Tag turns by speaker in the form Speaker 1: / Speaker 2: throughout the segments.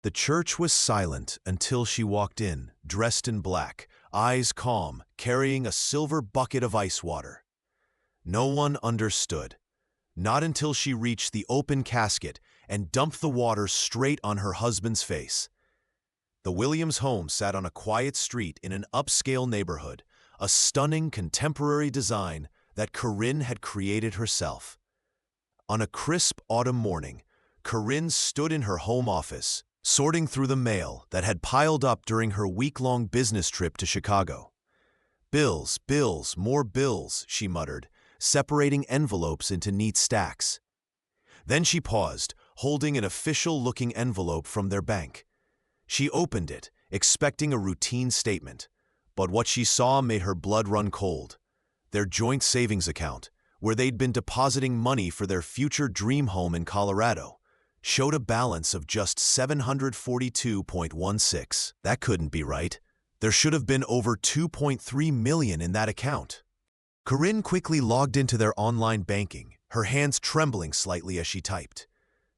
Speaker 1: The church was silent until she walked in, dressed in black, eyes calm, carrying a silver bucket of ice water. No one understood. Not until she reached the open casket and dumped the water straight on her husband's face. The Williams home sat on a quiet street in an upscale neighborhood, a stunning contemporary design that Corinne had created herself. On a crisp autumn morning, Corinne stood in her home office, sorting through the mail that had piled up during her week-long business trip to Chicago. Bills, bills, more bills, she muttered, separating envelopes into neat stacks. Then she paused, holding an official-looking envelope from their bank. She opened it, expecting a routine statement, but what she saw made her blood run cold. Their joint savings account, where they'd been depositing money for their future dream home in Colorado, showed a balance of just $742.16. That couldn't be right. There should have been over $2.3 million in that account. Corinne quickly logged into their online banking, her hands trembling slightly as she typed.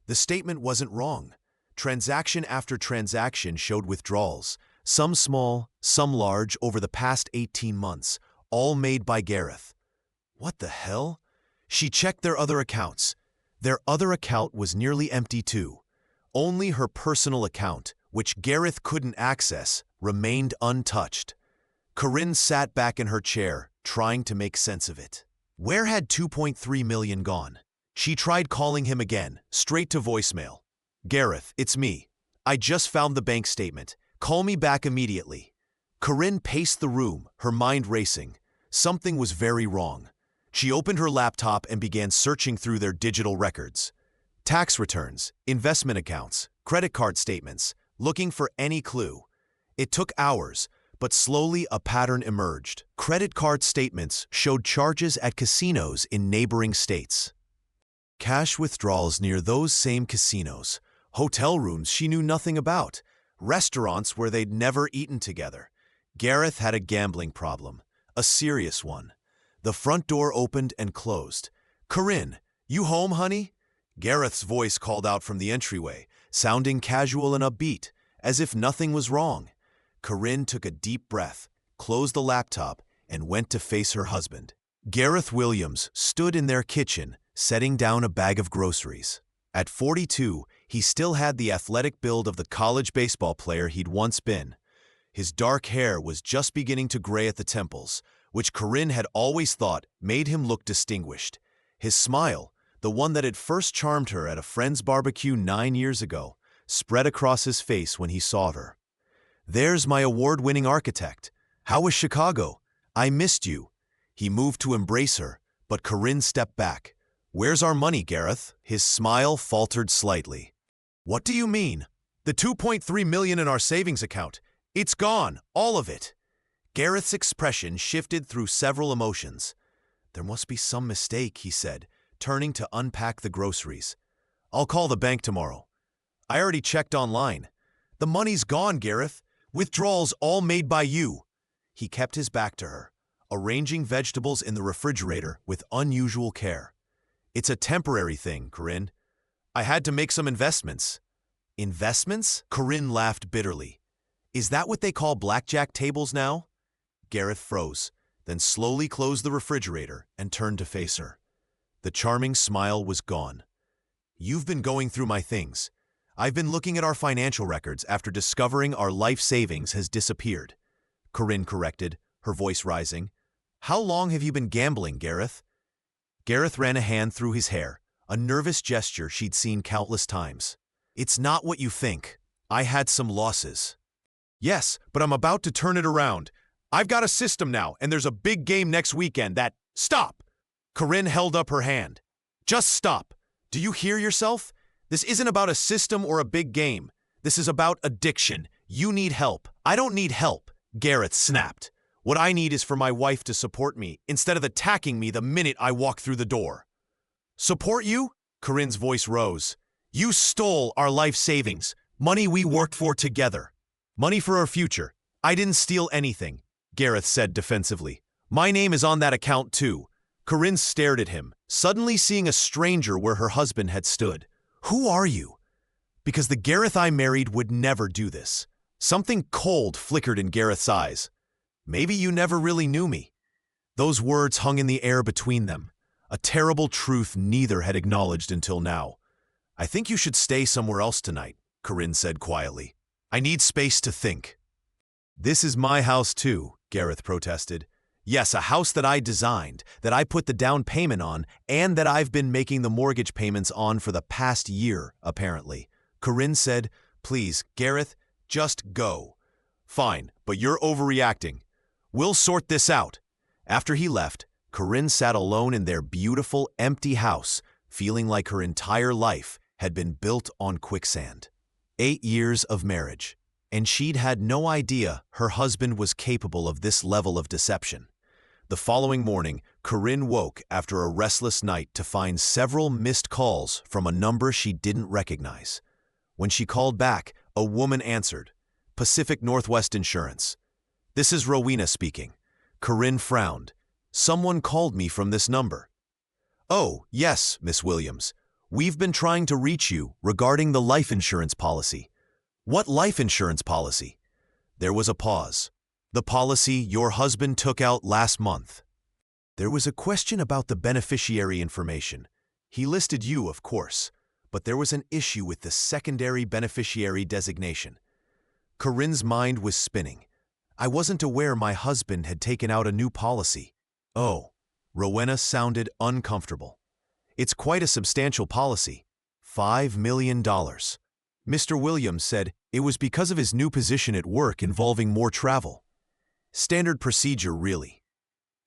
Speaker 1: The statement wasn't wrong. Transaction after transaction showed withdrawals, some small, some large, over the past 18 months, all made by Gareth. What the hell? She checked their other accounts. Their other account was nearly empty too. Only her personal account, which Gareth couldn't access, remained untouched. Corinne sat back in her chair, trying to make sense of it. Where had $2.3 million gone? She tried calling him again, straight to voicemail. Gareth, it's me. I just found the bank statement. Call me back immediately. Corinne paced the room, her mind racing. Something was very wrong. She opened her laptop and began searching through their digital records. Tax returns, investment accounts, credit card statements, looking for any clue. It took hours, but slowly a pattern emerged. Credit card statements showed charges at casinos in neighboring states. Cash withdrawals near those same casinos. Hotel rooms she knew nothing about. Restaurants where they'd never eaten together. Gareth had a gambling problem, a serious one. The front door opened and closed. Corinne, you home, honey? Gareth's voice called out from the entryway, sounding casual and upbeat, as if nothing was wrong. Corinne took a deep breath, closed the laptop, and went to face her husband. Gareth Williams stood in their kitchen, setting down a bag of groceries. At 42, he still had the athletic build of the college baseball player he'd once been. His dark hair was just beginning to gray at the temples, which Corinne had always thought made him look distinguished. His smile, the one that had first charmed her at a friend's barbecue 9 years ago, spread across his face when he saw her. There's my award-winning architect. How was Chicago? I missed you. He moved to embrace her, but Corinne stepped back. Where's our money, Gareth? His smile faltered slightly. What do you mean? The $2.3 million in our savings account. It's gone, all of it. Gareth's expression shifted through several emotions. There must be some mistake, he said, turning to unpack the groceries. I'll call the bank tomorrow. I already checked online. The money's gone, Gareth. Withdrawals all made by you. He kept his back to her, arranging vegetables in the refrigerator with unusual care. It's a temporary thing, Corinne. I had to make some investments. Investments? Corinne laughed bitterly. Is that what they call blackjack tables now? Gareth froze, then slowly closed the refrigerator and turned to face her. The charming smile was gone. You've been going through my things. I've been looking at our financial records after discovering our life savings has disappeared. Corinne corrected, her voice rising. How long have you been gambling, Gareth? Gareth ran a hand through his hair, a nervous gesture she'd seen countless times. It's not what you think. I had some losses. Yes, but I'm about to turn it around. I've got a system now, and there's a big game next weekend that— Stop! Corinne held up her hand. Just stop. Do you hear yourself? This isn't about a system or a big game. This is about addiction. You need help. I don't need help, Gareth snapped. What I need is for my wife to support me instead of attacking me the minute I walk through the door. Support you? Corinne's voice rose. You stole our life savings, money we worked for together. Money for our future. I didn't steal anything, Gareth said defensively. My name is on that account too. Corinne stared at him, suddenly seeing a stranger where her husband had stood. Who are you? Because the Gareth I married would never do this. Something cold flickered in Gareth's eyes. Maybe you never really knew me. Those words hung in the air between them, a terrible truth neither had acknowledged until now. I think you should stay somewhere else tonight, Corinne said quietly. I need space to think. This is my house too, Gareth protested. Yes, a house that I designed, that I put the down payment on, and that I've been making the mortgage payments on for the past year, apparently. Corinne said, Please, Gareth, just go. Fine, but you're overreacting. We'll sort this out. After he left, Corinne sat alone in their beautiful, empty house, feeling like her entire life had been built on quicksand. 8 years of marriage, and she'd had no idea her husband was capable of this level of deception. The following morning, Corinne woke after a restless night to find several missed calls from a number she didn't recognize. When she called back, a woman answered, Pacific Northwest Insurance. This is Rowena speaking. Corinne frowned. Someone called me from this number. Oh, yes, Miss Williams. We've been trying to reach you regarding the life insurance policy. What life insurance policy? There was a pause. The policy your husband took out last month. There was a question about the beneficiary information. He listed you, of course, but there was an issue with the secondary beneficiary designation. Corinne's mind was spinning. I wasn't aware my husband had taken out a new policy. Oh, Rowena sounded uncomfortable. It's quite a substantial policy. $5 million. Mr. Williams said it was because of his new position at work involving more travel. Standard procedure, really.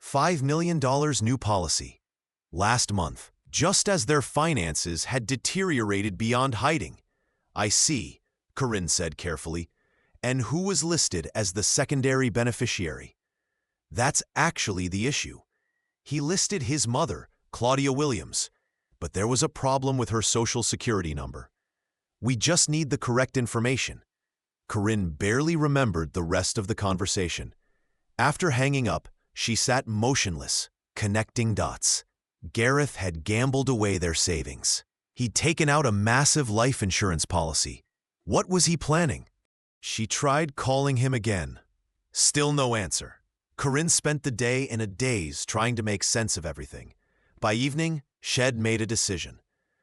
Speaker 1: $5 million new policy. Last month, just as their finances had deteriorated beyond hiding. I see, Corinne said carefully. And who was listed as the secondary beneficiary? That's actually the issue. He listed his mother, Claudia Williams, but there was a problem with her social security number. We just need the correct information. Corinne barely remembered the rest of the conversation. After hanging up, she sat motionless, connecting dots. Gareth had gambled away their savings. He'd taken out a massive life insurance policy. What was he planning? She tried calling him again. Still no answer. Corinne spent the day in a daze trying to make sense of everything. By evening, she'd made a decision.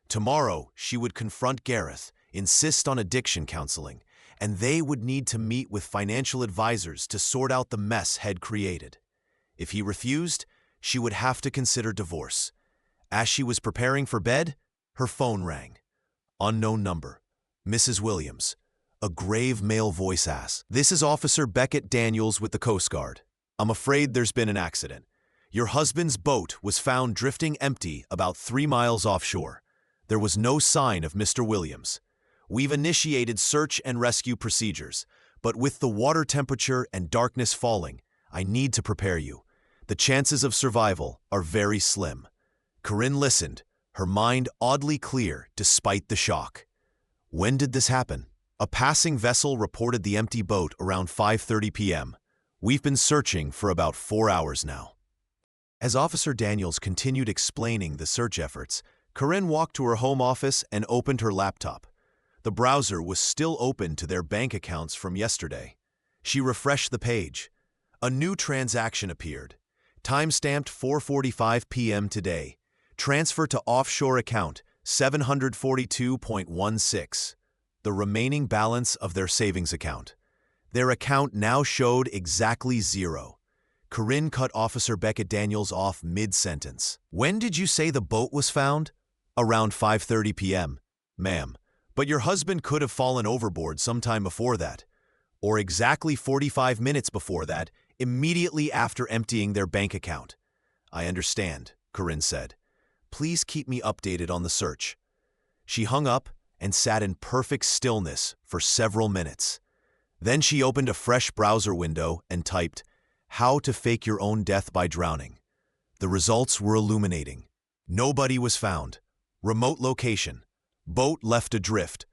Speaker 1: Tomorrow, she would confront Gareth, insist on addiction counseling, and they would need to meet with financial advisors to sort out the mess he'd created. If he refused, she would have to consider divorce. As she was preparing for bed, her phone rang. Unknown number. Mrs. Williams. A grave male voice asked, This is Officer Beckett Daniels with the Coast Guard. I'm afraid there's been an accident. Your husband's boat was found drifting empty about 3 miles offshore. There was no sign of Mr. Williams. We've initiated search and rescue procedures, but with the water temperature and darkness falling, I need to prepare you. The chances of survival are very slim. Corinne listened, her mind oddly clear despite the shock. When did this happen? A passing vessel reported the empty boat around 5:30 p.m. We've been searching for about 4 hours now. As Officer Daniels continued explaining the search efforts, Corinne walked to her home office and opened her laptop. The browser was still open to their bank accounts from yesterday. She refreshed the page. A new transaction appeared. Time-stamped 4:45 p.m. today. Transfer to offshore account 742.16. The remaining balance of their savings account. Their account now showed exactly 0. Corinne cut Officer Beckett Daniels off mid-sentence. When did you say the boat was found? Around 5:30 p.m. Ma'am, but your husband could have fallen overboard sometime before that. Or exactly 45 minutes before that, immediately after emptying their bank account. I understand, Corinne said. Please keep me updated on the search. She hung up and sat in perfect stillness for several minutes. Then she opened a fresh browser window and typed, How to fake your own death by drowning. The results were illuminating. Nobody was found. Remote location. Boat left adrift.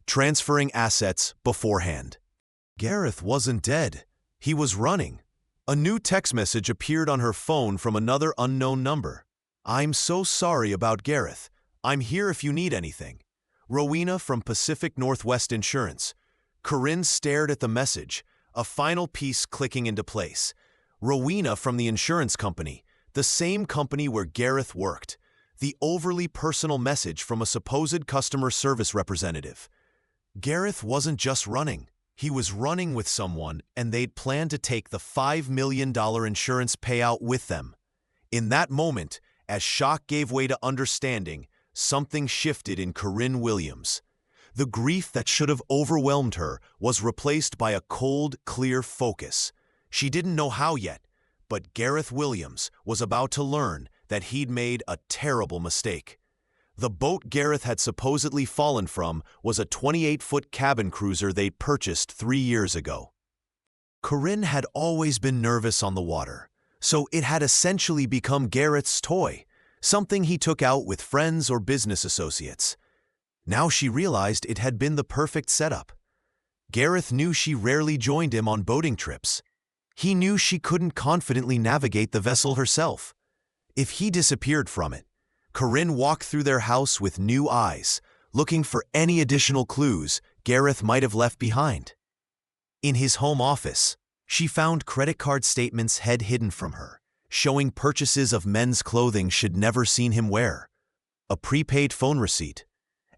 Speaker 1: Transferring assets beforehand. Gareth wasn't dead. He was running. A new text message appeared on her phone from another unknown number. I'm so sorry about Gareth. I'm here if you need anything. Rowena from Pacific Northwest Insurance. Corinne stared at the message, a final piece clicking into place. Rowena from the insurance company, the same company where Gareth worked. The overly personal message from a supposed customer service representative. Gareth wasn't just running. He was running with someone, and they'd planned to take the $5 million insurance payout with them. In that moment, as shock gave way to understanding, something shifted in Corinne Williams. The grief that should have overwhelmed her was replaced by a cold, clear focus. She didn't know how yet, but Gareth Williams was about to learn that he'd made a terrible mistake. The boat Gareth had supposedly fallen from was a 28-foot cabin cruiser they'd purchased 3 years ago. Corinne had always been nervous on the water, so it had essentially become Gareth's toy, something he took out with friends or business associates. Now she realized it had been the perfect setup. Gareth knew she rarely joined him on boating trips. He knew she couldn't confidently navigate the vessel herself. If he disappeared from it, Corinne walked through their house with new eyes, looking for any additional clues Gareth might have left behind. In his home office, she found credit card statements hidden from her, showing purchases of men's clothing she'd never seen him wear, a prepaid phone receipt,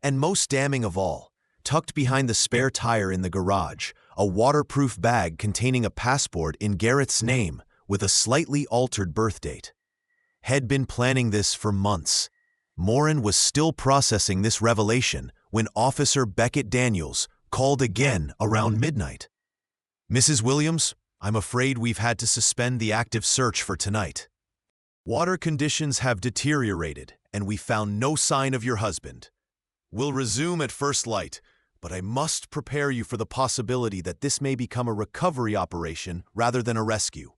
Speaker 1: and most damning of all, tucked behind the spare tire in the garage, a waterproof bag containing a passport in Gareth's name with a slightly altered birth date. Had been planning this for months. Morin was still processing this revelation when Officer Beckett Daniels called again around midnight. "Mrs. Williams, I'm afraid we've had to suspend the active search for tonight. Water conditions have deteriorated, and we found no sign of your husband. We'll resume at first light, but I must prepare you for the possibility that this may become a recovery operation rather than a rescue."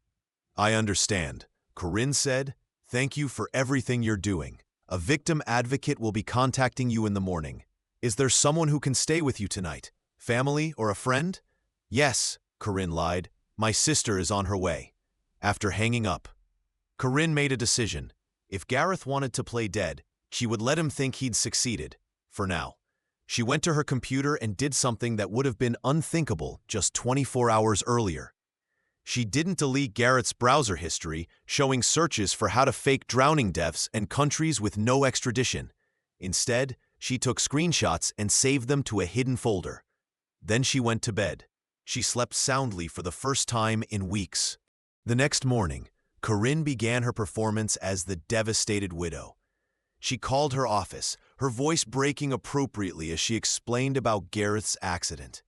Speaker 1: "I understand," Corinne said. "Thank you for everything you're doing. A victim advocate will be contacting you in the morning. Is there someone who can stay with you tonight? Family or a friend?" "Yes," Corinne lied. "My sister is on her way." After hanging up, Corinne made a decision. If Gareth wanted to play dead, she would let him think he'd succeeded. For now, she went to her computer and did something that would have been unthinkable just 24 hours earlier. She didn't delete Gareth's browser history, showing searches for how to fake drowning deaths and countries with no extradition. Instead, she took screenshots and saved them to a hidden folder. Then she went to bed. She slept soundly for the first time in weeks. The next morning, Corinne began her performance as the devastated widow. She called her office, her voice breaking appropriately as she explained about Gareth's accident.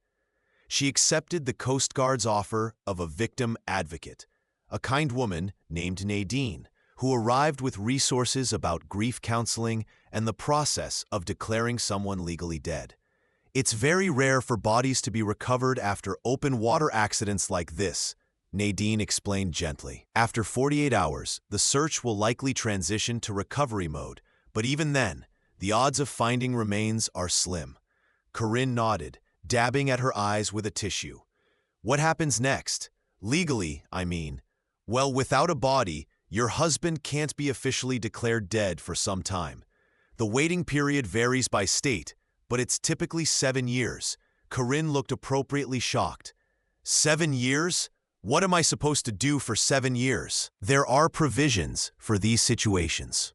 Speaker 1: She accepted the Coast Guard's offer of a victim advocate, a kind woman named Nadine, who arrived with resources about grief counseling and the process of declaring someone legally dead. "It's very rare for bodies to be recovered after open water accidents like this," Nadine explained gently. "After 48 hours, the search will likely transition to recovery mode, but even then, the odds of finding remains are slim." Corinne nodded, dabbing at her eyes with a tissue. "What happens next? Legally, I mean. Well, without a body, your husband can't be officially declared dead for some time. The waiting period varies by state, but it's typically 7 years. Corinne looked appropriately shocked. 7 years? What am I supposed to do for 7 years? There are provisions for these situations.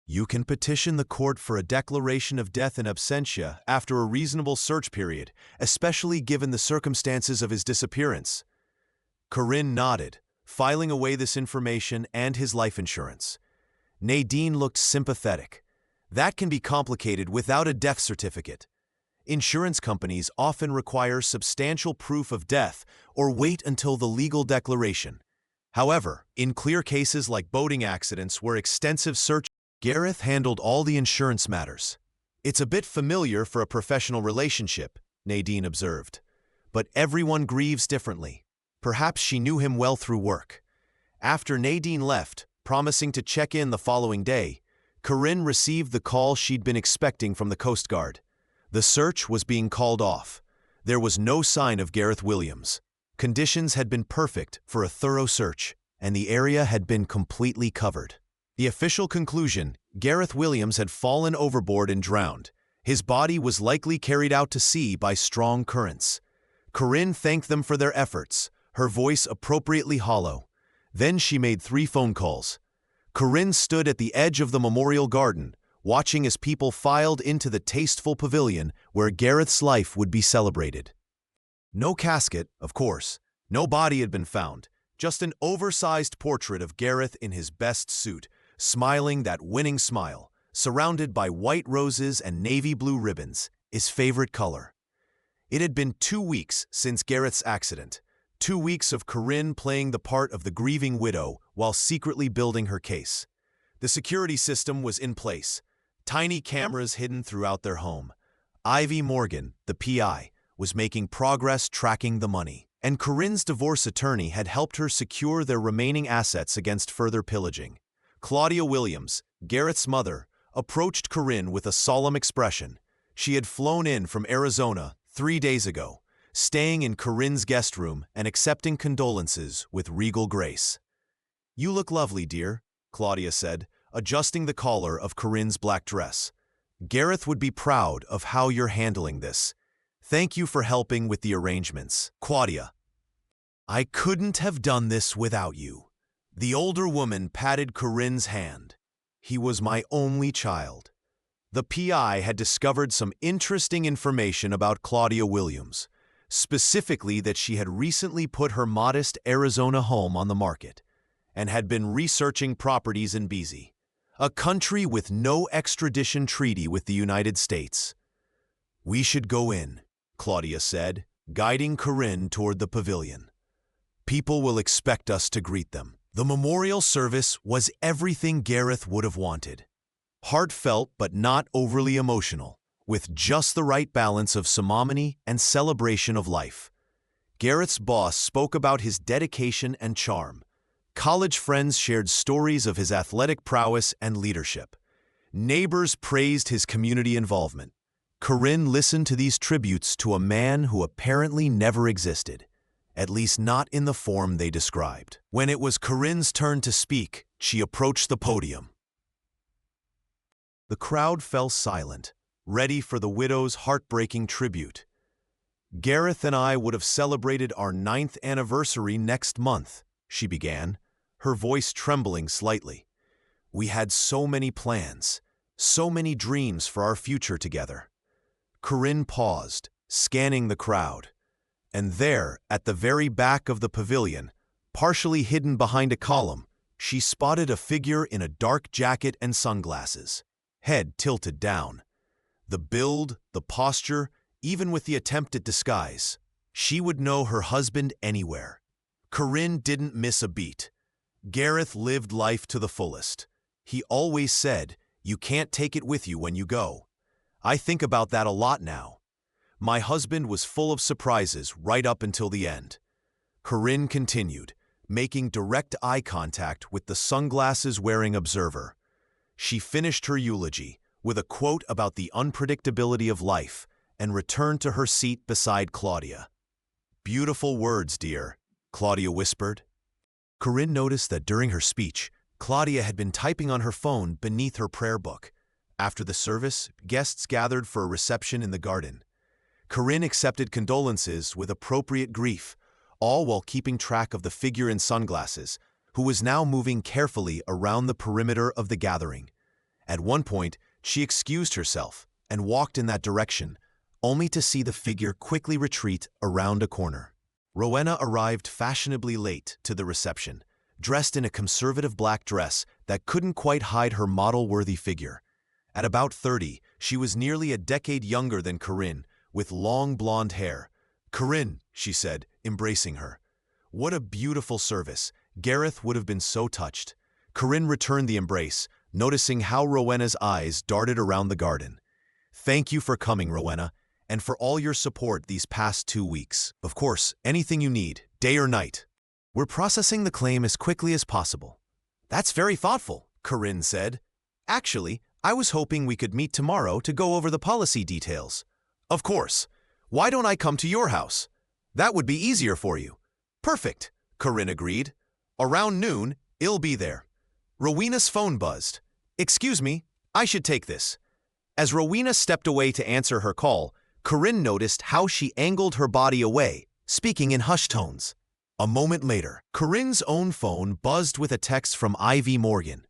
Speaker 1: You can petition the court for a declaration of death in absentia after a reasonable search period, especially given the circumstances of his disappearance." Corinne nodded, filing away this information and his life insurance. Nadine looked sympathetic. "That can be complicated without a death certificate. Insurance companies often require substantial proof of death or wait until the legal declaration. However, in clear cases like boating accidents where extensive search, Gareth handled all the insurance matters. It's a bit familiar for a professional relationship, Nadine observed. But everyone grieves differently. Perhaps she knew him well through work. After Nadine left, promising to check in the following day, Corinne received the call she'd been expecting from the Coast Guard. The search was being called off. There was no sign of Gareth Williams. Conditions had been perfect for a thorough search, and the area had been completely covered. The official conclusion: Gareth Williams had fallen overboard and drowned. His body was likely carried out to sea by strong currents. Corinne thanked them for their efforts, her voice appropriately hollow. Then she made 3 phone calls. Corinne stood at the edge of the memorial garden, watching as people filed into the tasteful pavilion where Gareth's life would be celebrated. No casket, of course. No body had been found. Just an oversized portrait of Gareth in his best suit, smiling that winning smile, surrounded by white roses and navy blue ribbons, his favorite color. It had been 2 weeks since Gareth's accident, 2 weeks of Corinne playing the part of the grieving widow while secretly building her case. The security system was in place, tiny cameras hidden throughout their home. Ivy Morgan, the PI, was making progress tracking the money, and Corinne's divorce attorney had helped her secure their remaining assets against further pillaging. Claudia Williams, Gareth's mother, approached Corinne with a solemn expression. She had flown in from Arizona 3 days ago, staying in Corinne's guest room and accepting condolences with regal grace. "You look lovely, dear," Claudia said, adjusting the collar of Corinne's black dress. "Gareth would be proud of how you're handling this. Thank you for helping with the arrangements." "Claudia, I couldn't have done this without you." The older woman patted Corinne's hand. "He was my only child." The PI had discovered some interesting information about Claudia Williams, specifically that she had recently put her modest Arizona home on the market and had been researching properties in Belize, a country with no extradition treaty with the United States. "We should go in," Claudia said, guiding Corinne toward the pavilion. "People will expect us to greet them." The memorial service was everything Gareth would have wanted. Heartfelt but not overly emotional, with just the right balance of ceremony and celebration of life. Gareth's boss spoke about his dedication and charm. College friends shared stories of his athletic prowess and leadership. Neighbors praised his community involvement. Corinne listened to these tributes to a man who apparently never existed, at least not in the form they described. When it was Corinne's turn to speak, she approached the podium. The crowd fell silent, ready for the widow's heartbreaking tribute. "Gareth and I would have celebrated our 9th anniversary next month," she began, her voice trembling slightly. "We had so many plans, so many dreams for our future together." Corinne paused, scanning the crowd. And there, at the very back of the pavilion, partially hidden behind a column, she spotted a figure in a dark jacket and sunglasses, head tilted down. The build, the posture, even with the attempt at disguise, she would know her husband anywhere. Corinne didn't miss a beat. Gareth lived life to the fullest. He always said, "You can't take it with you when you go." I think about that a lot now. My husband was full of surprises right up until the end. Corinne continued, making direct eye contact with the sunglasses-wearing observer. She finished her eulogy with a quote about the unpredictability of life and returned to her seat beside Claudia. "Beautiful words, dear," Claudia whispered. Corinne noticed that during her speech, Claudia had been typing on her phone beneath her prayer book. After the service, guests gathered for a reception in the garden. Corinne accepted condolences with appropriate grief, all while keeping track of the figure in sunglasses, who was now moving carefully around the perimeter of the gathering. At one point, she excused herself and walked in that direction, only to see the figure quickly retreat around a corner. Rowena arrived fashionably late to the reception, dressed in a conservative black dress that couldn't quite hide her model-worthy figure. At about 30, she was nearly a decade younger than Corinne, with long blonde hair. "Corinne," she said, embracing her. "What a beautiful service. Gareth would have been so touched." Corinne returned the embrace, noticing how Rowena's eyes darted around the garden. "Thank you for coming, Rowena, and for all your support these past 2 weeks. Of course, anything you need, day or night. We're processing the claim as quickly as possible." "That's very thoughtful," Corinne said. "Actually, I was hoping we could meet tomorrow to go over the policy details." "Of course. Why don't I come to your house? That would be easier for you." "Perfect," Corinne agreed. "Around noon, I'll be there." Rowena's phone buzzed. "Excuse me, I should take this." As Rowena stepped away to answer her call, Corinne noticed how she angled her body away, speaking in hushed tones. A moment later, Corinne's own phone buzzed with a text from Ivy Morgan.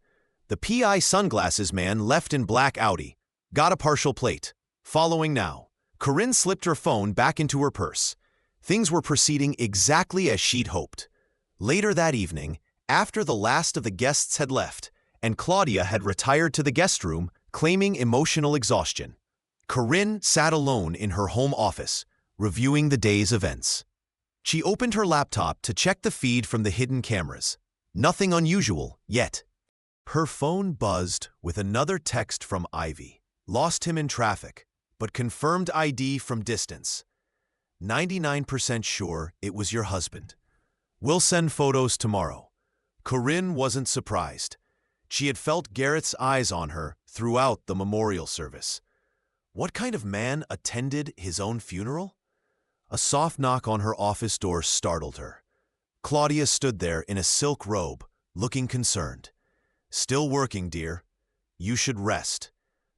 Speaker 1: The PI sunglasses man left in black Audi. Got a partial plate. Following now. Corinne slipped her phone back into her purse. Things were proceeding exactly as she'd hoped. Later that evening, after the last of the guests had left, and Claudia had retired to the guest room, claiming emotional exhaustion, Corinne sat alone in her home office, reviewing the day's events. She opened her laptop to check the feed from the hidden cameras. Nothing unusual, yet. Her phone buzzed with another text from Ivy. Lost him in traffic, but confirmed ID from distance. 99% sure it was your husband. We'll send photos tomorrow. Corinne wasn't surprised. She had felt Gareth's eyes on her throughout the memorial service. What kind of man attended his own funeral? A soft knock on her office door startled her. Claudia stood there in a silk robe, looking concerned. Still working, dear. You should rest.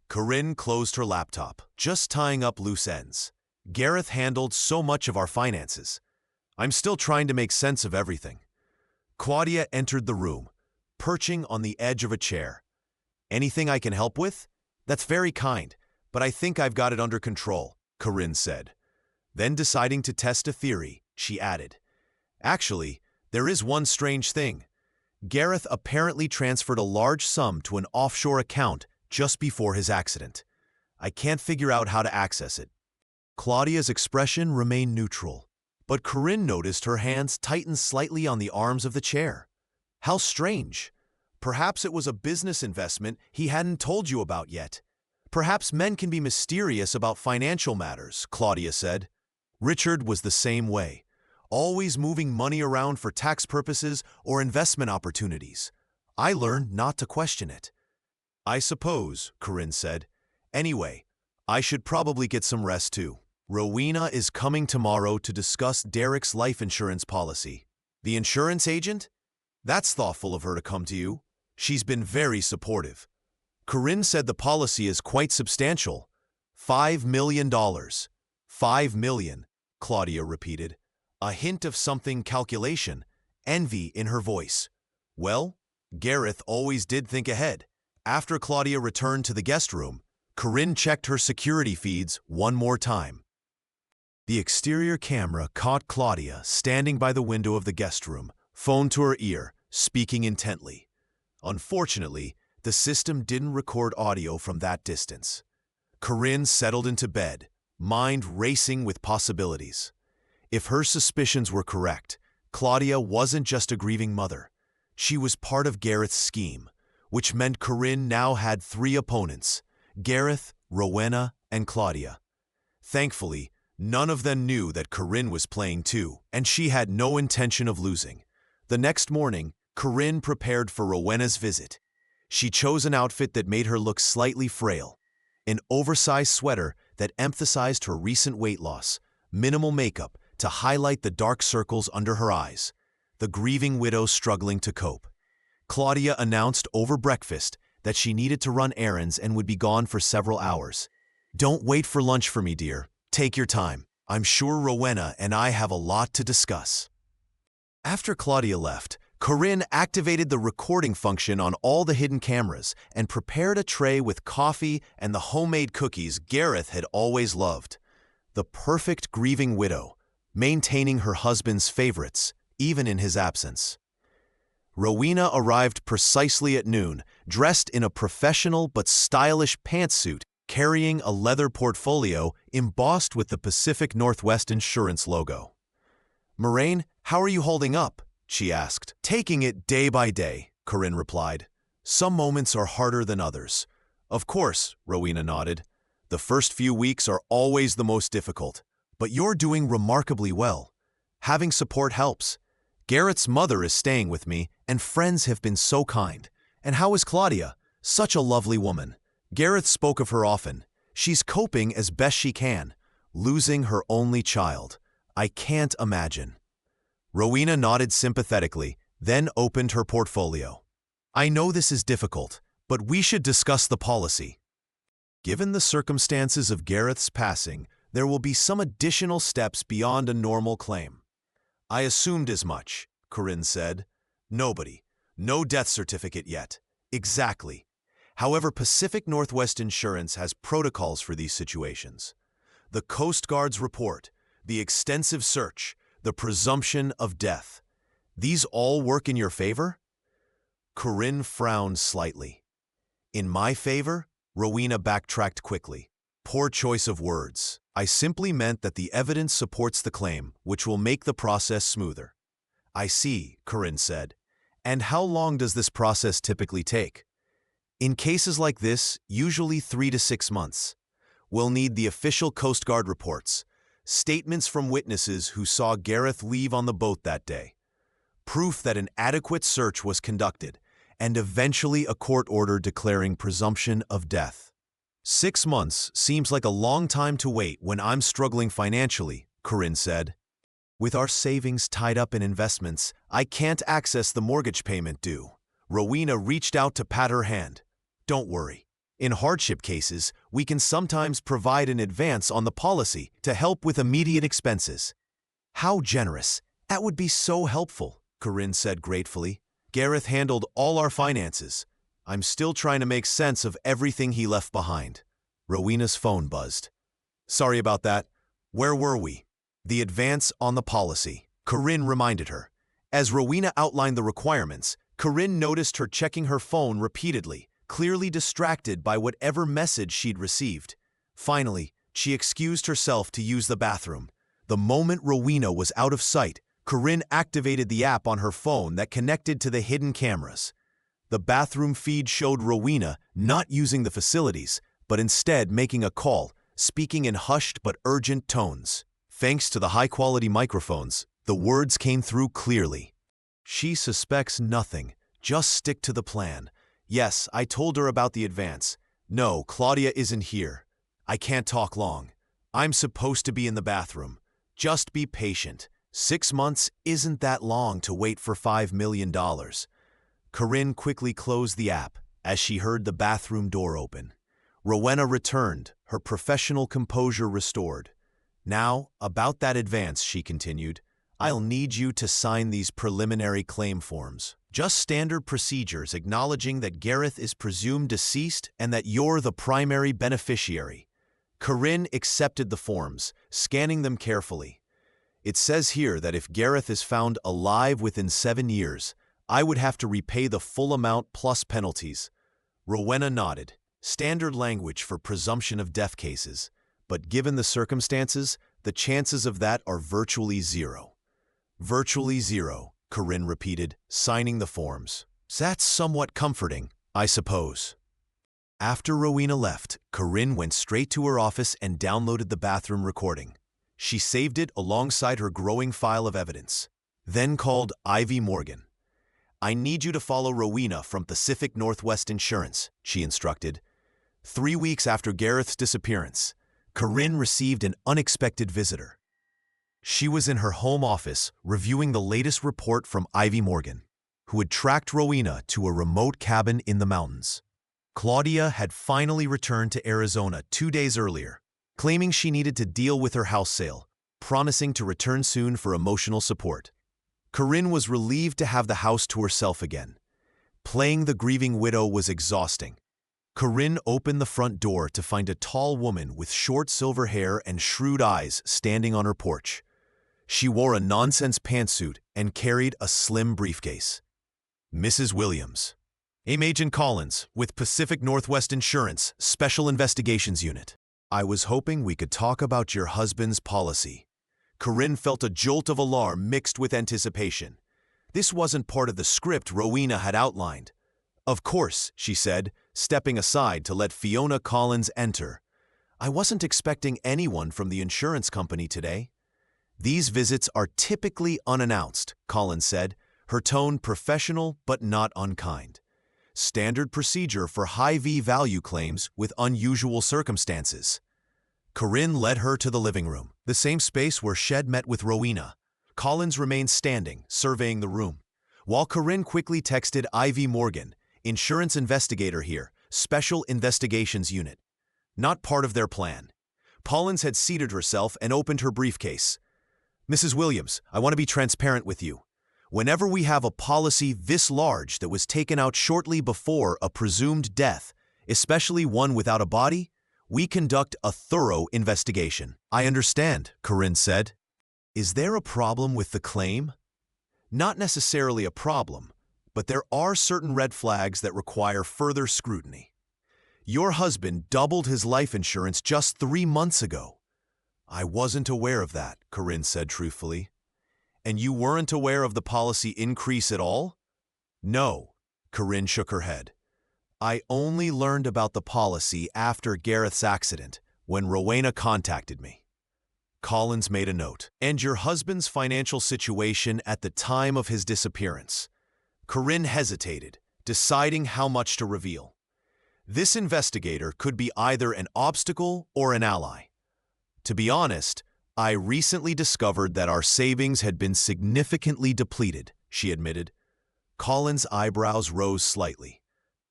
Speaker 1: Corinne closed her laptop, just tying up loose ends. Gareth handled so much of our finances. I'm still trying to make sense of everything. Claudia entered the room, perching on the edge of a chair. Anything I can help with? That's very kind, but I think I've got it under control, Corinne said. Then, deciding to test a theory, she added, Actually, there is one strange thing. Gareth apparently transferred a large sum to an offshore account just before his accident. I can't figure out how to access it. Claudia's expression remained neutral, but Corinne noticed her hands tighten slightly on the arms of the chair. How strange. Perhaps it was a business investment he hadn't told you about yet. Perhaps men can be mysterious about financial matters, Claudia said. Richard was the same way, always moving money around for tax purposes or investment opportunities. I learned not to question it. I suppose, Corinne said. Anyway, I should probably get some rest too. Rowena is coming tomorrow to discuss Derek's life insurance policy. The insurance agent? That's thoughtful of her to come to you. She's been very supportive. Corinne said the policy is quite substantial. $5 million. $5 million, Claudia repeated, a hint of something calculation, envy in her voice. Well, Gareth always did think ahead. After Claudia returned to the guest room, Corinne checked her security feeds one more time. The exterior camera caught Claudia standing by the window of the guest room, phone to her ear, speaking intently. Unfortunately, the system didn't record audio from that distance. Corinne settled into bed, mind racing with possibilities. If her suspicions were correct, Claudia wasn't just a grieving mother. She was part of Gareth's scheme, which meant Corinne now had 3 opponents: Gareth, Rowena, and Claudia. Thankfully, none of them knew that Corinne was playing too, and she had no intention of losing. The next morning, Corinne prepared for Rowena's visit. She chose an outfit that made her look slightly frail. An oversized sweater that emphasized her recent weight loss, minimal makeup to highlight the dark circles under her eyes, the grieving widow struggling to cope. Claudia announced over breakfast that she needed to run errands and would be gone for several hours. Don't wait for lunch for me, dear. Take your time. I'm sure Rowena and I have a lot to discuss. After Claudia left, Corinne activated the recording function on all the hidden cameras and prepared a tray with coffee and the homemade cookies Gareth had always loved. The perfect grieving widow, maintaining her husband's favorites, even in his absence. Rowena arrived precisely at noon, dressed in a professional but stylish pantsuit, carrying a leather portfolio embossed with the Pacific Northwest Insurance logo. "Moraine, how are you holding up?" she asked. "Taking it day by day," Corinne replied. "Some moments are harder than others." "Of course," Rowena nodded. "The first few weeks are always the most difficult, but you're doing remarkably well. Having support helps. Gareth's mother is staying with me, and friends have been so kind. And how is Claudia? Such a lovely woman. Gareth spoke of her often. She's coping as best she can, losing her only child. I can't imagine." Rowena nodded sympathetically, then opened her portfolio. "I know this is difficult, but we should discuss the policy." Given the circumstances of Gareth's passing, there will be some additional steps beyond a normal claim. I assumed as much, Corinne said. Nobody. No death certificate yet. Exactly. However, Pacific Northwest Insurance has protocols for these situations. The Coast Guard's report, the extensive search, the presumption of death. These all work in your favor? Corinne frowned slightly. In my favor? Rowena backtracked quickly. Poor choice of words. I simply meant that the evidence supports the claim, which will make the process smoother. I see, Corinne said. And how long does this process typically take? In cases like this, usually 3 to 6 months. We'll need the official Coast Guard reports, statements from witnesses who saw Gareth leave on the boat that day, proof that an adequate search was conducted, and eventually a court order declaring presumption of death. 6 months seems like a long time to wait when I'm struggling financially, Corinne said. With our savings tied up in investments, I can't access the mortgage payment due. Rowena reached out to pat her hand. Don't worry. In hardship cases, we can sometimes provide an advance on the policy to help with immediate expenses. How generous. That would be so helpful, Corinne said gratefully. Gareth handled all our finances. I'm still trying to make sense of everything he left behind. Rowena's phone buzzed. Sorry about that. Where were we? The advance on the policy, Corinne reminded her. As Rowena outlined the requirements, Corinne noticed her checking her phone repeatedly, clearly distracted by whatever message she'd received. Finally, she excused herself to use the bathroom. The moment Rowena was out of sight, Corinne activated the app on her phone that connected to the hidden cameras. The bathroom feed showed Rowena not using the facilities, but instead making a call, speaking in hushed but urgent tones. Thanks to the high-quality microphones, the words came through clearly. She suspects nothing. Just stick to the plan. Yes, I told her about the advance. No, Claudia isn't here. I can't talk long. I'm supposed to be in the bathroom. Just be patient. 6 months isn't that long to wait for $5 million. Corinne quickly closed the app as she heard the bathroom door open. Rowena returned, her professional composure restored. Now, about that advance, she continued, I'll need you to sign these preliminary claim forms. Just standard procedures acknowledging that Gareth is presumed deceased and that you're the primary beneficiary. Corinne accepted the forms, scanning them carefully. It says here that if Gareth is found alive within 7 years, I would have to repay the full amount plus penalties. Rowena nodded. Standard language for presumption of death cases. But given the circumstances, the chances of that are virtually zero. Virtually zero, Corinne repeated, signing the forms. That's somewhat comforting, I suppose. After Rowena left, Corinne went straight to her office and downloaded the bathroom recording. She saved it alongside her growing file of evidence. Then called Ivy Morgan. I need you to follow Rowena from Pacific Northwest Insurance, she instructed. 3 weeks after Gareth's disappearance, Corinne received an unexpected visitor. She was in her home office reviewing the latest report from Ivy Morgan, who had tracked Rowena to a remote cabin in the mountains. Claudia had finally returned to Arizona 2 days earlier, claiming she needed to deal with her house sale, promising to return soon for emotional support. Corinne was relieved to have the house to herself again. Playing the grieving widow was exhausting. Corinne opened the front door to find a tall woman with short silver hair and shrewd eyes standing on her porch. She wore a nonsense pantsuit and carried a slim briefcase. Mrs. Williams. I'm Agent Collins with Pacific Northwest Insurance, Special Investigations Unit. I was hoping we could talk about your husband's policy. Corinne felt a jolt of alarm mixed with anticipation. This wasn't part of the script Rowena had outlined. Of course, she said, stepping aside to let Fiona Collins enter. I wasn't expecting anyone from the insurance company today. These visits are typically unannounced, Collins said, her tone professional but not unkind. Standard procedure for high V-value claims with unusual circumstances. Corinne led her to the living room, the same space where Shed met with Rowena. Collins remained standing, surveying the room, while Corinne quickly texted Ivy Morgan, insurance investigator here, Special Investigations Unit. not part of their plan. Collins had seated herself and opened her briefcase. Mrs. Williams, I want to be transparent with you. Whenever we have a policy this large that was taken out shortly before a presumed death, especially one without a body, we conduct a thorough investigation. I understand, Corinne said. Is there a problem with the claim? Not necessarily a problem, but there are certain red flags that require further scrutiny. Your husband doubled his life insurance just 3 months ago. I wasn't aware of that, Corinne said truthfully. And you weren't aware of the policy increase at all? No, Corinne shook her head. I only learned about the policy after Gareth's accident, when Rowena contacted me. Collins made a note. And your husband's financial situation at the time of his disappearance. Corinne hesitated, deciding how much to reveal. This investigator could be either an obstacle or an ally. To be honest, I recently discovered that our savings had been significantly depleted, she admitted. Collins' eyebrows rose slightly.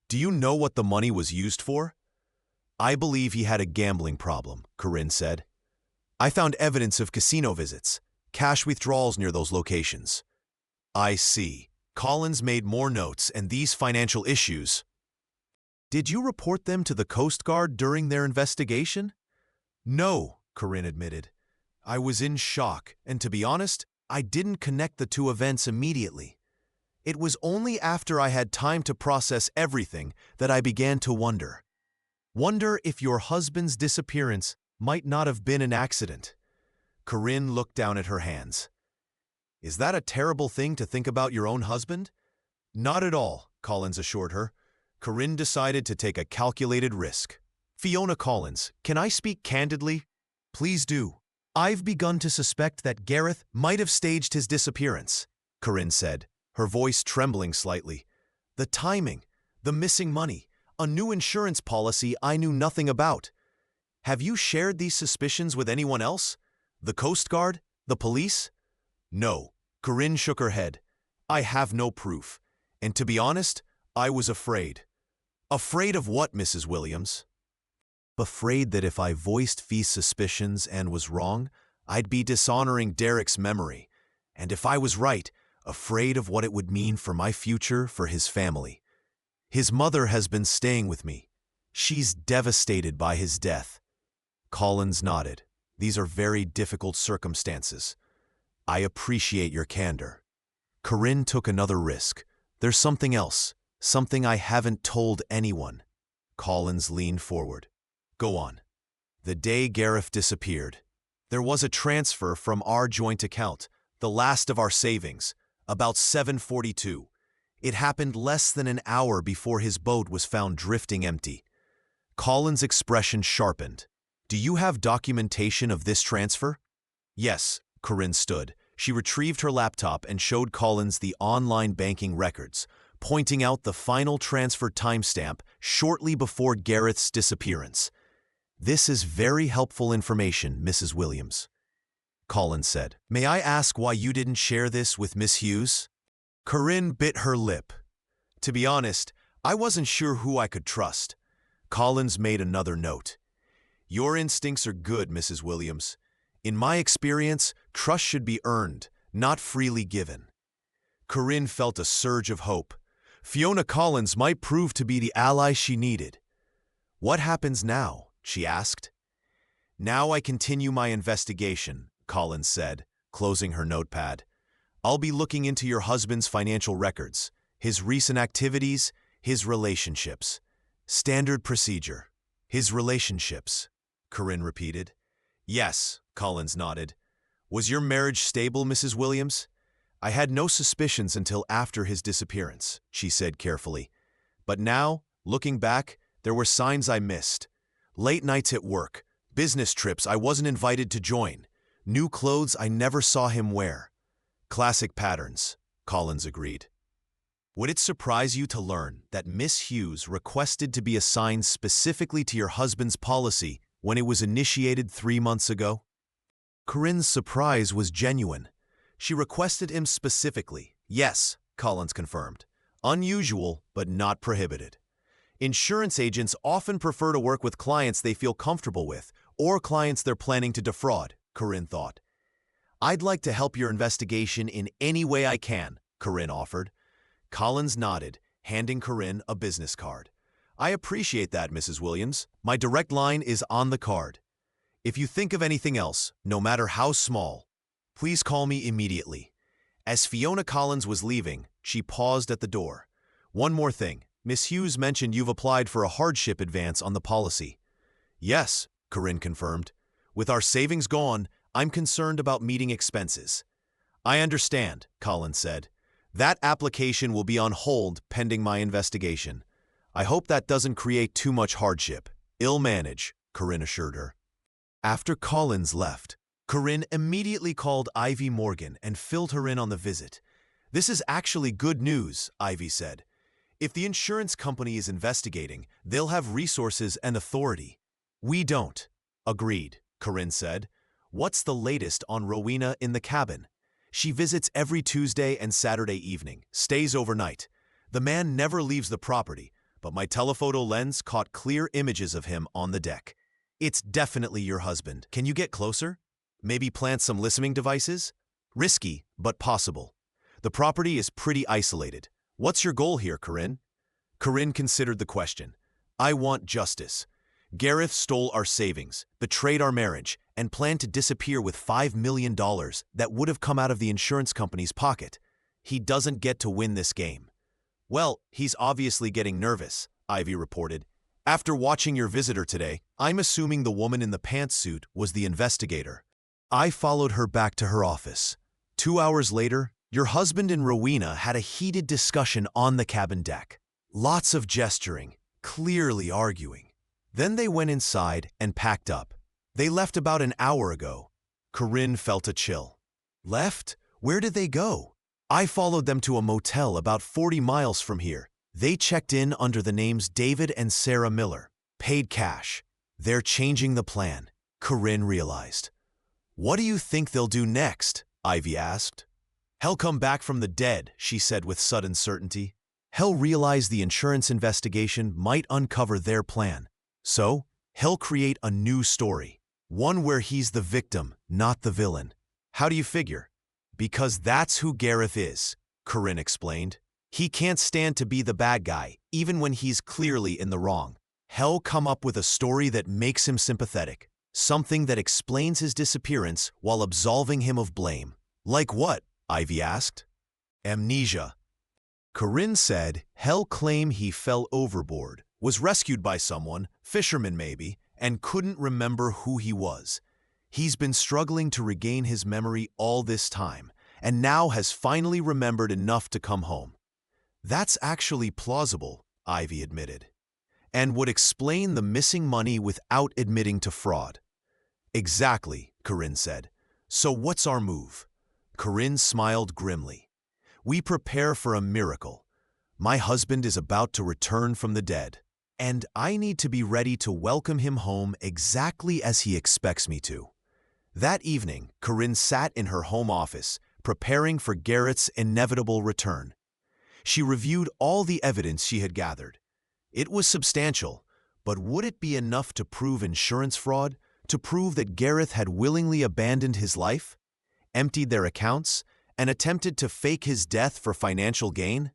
Speaker 1: Do you know what the money was used for? I believe he had a gambling problem, Corinne said. I found evidence of casino visits, cash withdrawals near those locations. I see. Collins made more notes, and these financial issues. Did you report them to the Coast Guard during their investigation? No, Corinne admitted. I was in shock, and to be honest, I didn't connect the two events immediately. It was only after I had time to process everything that I began to wonder. Wonder if your husband's disappearance might not have been an accident. Corinne looked down at her hands. Is that a terrible thing to think about your own husband? Not at all, Collins assured her. Corinne decided to take a calculated risk. Fiona Collins, can I speak candidly? Please do. I've begun to suspect that Gareth might have staged his disappearance, Corinne said, her voice trembling slightly. The timing, the missing money, a new insurance policy I knew nothing about. Have you shared these suspicions with anyone else? The Coast Guard? The police? No, Corinne shook her head. I have no proof. And to be honest, I was afraid. Afraid of what, Mrs. Williams? Afraid that if I voiced these suspicions and was wrong, I'd be dishonoring Derek's memory. And if I was right, afraid of what it would mean for my future, for his family. His mother has been staying with me. She's devastated by his death. Collins nodded. These are very difficult circumstances. I appreciate your candor. Corinne took another risk. There's something else, something I haven't told anyone. Collins leaned forward. Go on. The day Gareth disappeared, there was a transfer from our joint account, the last of our savings, about 7:42. It happened less than an hour before his boat was found drifting empty. Collins' expression sharpened. Do you have documentation of this transfer? Yes, Corinne stood. She retrieved her laptop and showed Collins the online banking records, pointing out the final transfer timestamp shortly before Gareth's disappearance. This is very helpful information, Mrs. Williams. Collins said. May I ask why you didn't share this with Miss Hughes? Corinne bit her lip. To be honest, I wasn't sure who I could trust. Collins made another note. Your instincts are good, Mrs. Williams. In my experience, trust should be earned, not freely given. Corinne felt a surge of hope. Fiona Collins might prove to be the ally she needed. What happens now? She asked. Now I continue my investigation, Collins said, closing her notepad. I'll be looking into your husband's financial records, his recent activities, his relationships. Standard procedure. His relationships, Corinne repeated. Yes, Collins nodded. Was your marriage stable, Mrs. Williams? I had no suspicions until after his disappearance, she said carefully. But now, looking back, there were signs I missed. Late nights at work, business trips I wasn't invited to join, new clothes I never saw him wear. Classic patterns, Collins agreed. Would it surprise you to learn that Miss Hughes requested to be assigned specifically to your husband's policy when it was initiated 3 months ago? Corinne's surprise was genuine. She requested him specifically. Yes, Collins confirmed. Unusual, but not prohibited. Insurance agents often prefer to work with clients they feel comfortable with, or clients they're planning to defraud, Corinne thought. I'd like to help your investigation in any way I can, Corinne offered. Collins nodded, handing Corinne a business card. I appreciate that, Mrs. Williams. My direct line is on the card. If you think of anything else, no matter how small, please call me immediately. As Fiona Collins was leaving, she paused at the door. One more thing. Miss Hughes mentioned you've applied for a hardship advance on the policy. Yes, Corinne confirmed. With our savings gone, I'm concerned about meeting expenses. I understand, Collins said. That application will be on hold pending my investigation. I hope that doesn't create too much hardship. I'll manage, Corinne assured her. After Collins left, Corinne immediately called Ivy Morgan and filled her in on the visit. This is actually good news, Ivy said. If the insurance company is investigating, they'll have resources and authority. We don't. Agreed, Corinne said. What's the latest on Rowena in the cabin? She visits every Tuesday and Saturday evening, stays overnight. The man never leaves the property, but my telephoto lens caught clear images of him on the deck. It's definitely your husband. Can you get closer? Maybe plant some listening devices? Risky, but possible. The property is pretty isolated. What's your goal here, Corinne? Corinne considered the question. I want justice. Gareth stole our savings, betrayed our marriage, and planned to disappear with $5 million that would have come out of the insurance company's pocket. He doesn't get to win this game. Well, he's obviously getting nervous, Ivy reported. After watching your visitor today, I'm assuming the woman in the pantsuit was the investigator. I followed her back to her office. 2 hours later, your husband and Rowena had a heated discussion on the cabin deck. Lots of gesturing, clearly arguing. Then they went inside and packed up. They left about an hour ago. Corinne felt a chill. Left? Where did they go? I followed them to a motel about 40 miles from here. They checked in under the names David and Sarah Miller. Paid cash. They're changing the plan, Corinne realized. What do you think they'll do next? Ivy asked. He'll come back from the dead, she said with sudden certainty. He'll realize the insurance investigation might uncover their plan. So, he'll create a new story. One where he's the victim, not the villain. How do you figure? Because that's who Gareth is, Corinne explained. He can't stand to be the bad guy, even when he's clearly in the wrong. He'll come up with a story that makes him sympathetic. Something that explains his disappearance while absolving him of blame. Like what? Ivy asked. Amnesia. Corinne said he'll claim he fell overboard, was rescued by someone, fisherman maybe, and couldn't remember who he was. He's been struggling to regain his memory all this time, and now has finally remembered enough to come home. That's actually plausible, Ivy admitted, and would explain the missing money without admitting to fraud. Exactly, Corinne said. So what's our move? Corinne smiled grimly. We prepare for a miracle. My husband is about to return from the dead, and I need to be ready to welcome him home exactly as he expects me to. That evening, Corinne sat in her home office, preparing for Gareth's inevitable return. She reviewed all the evidence she had gathered. It was substantial, but would it be enough to prove insurance fraud, to prove that Gareth had willingly abandoned his life, emptied their accounts, and attempted to fake his death for financial gain?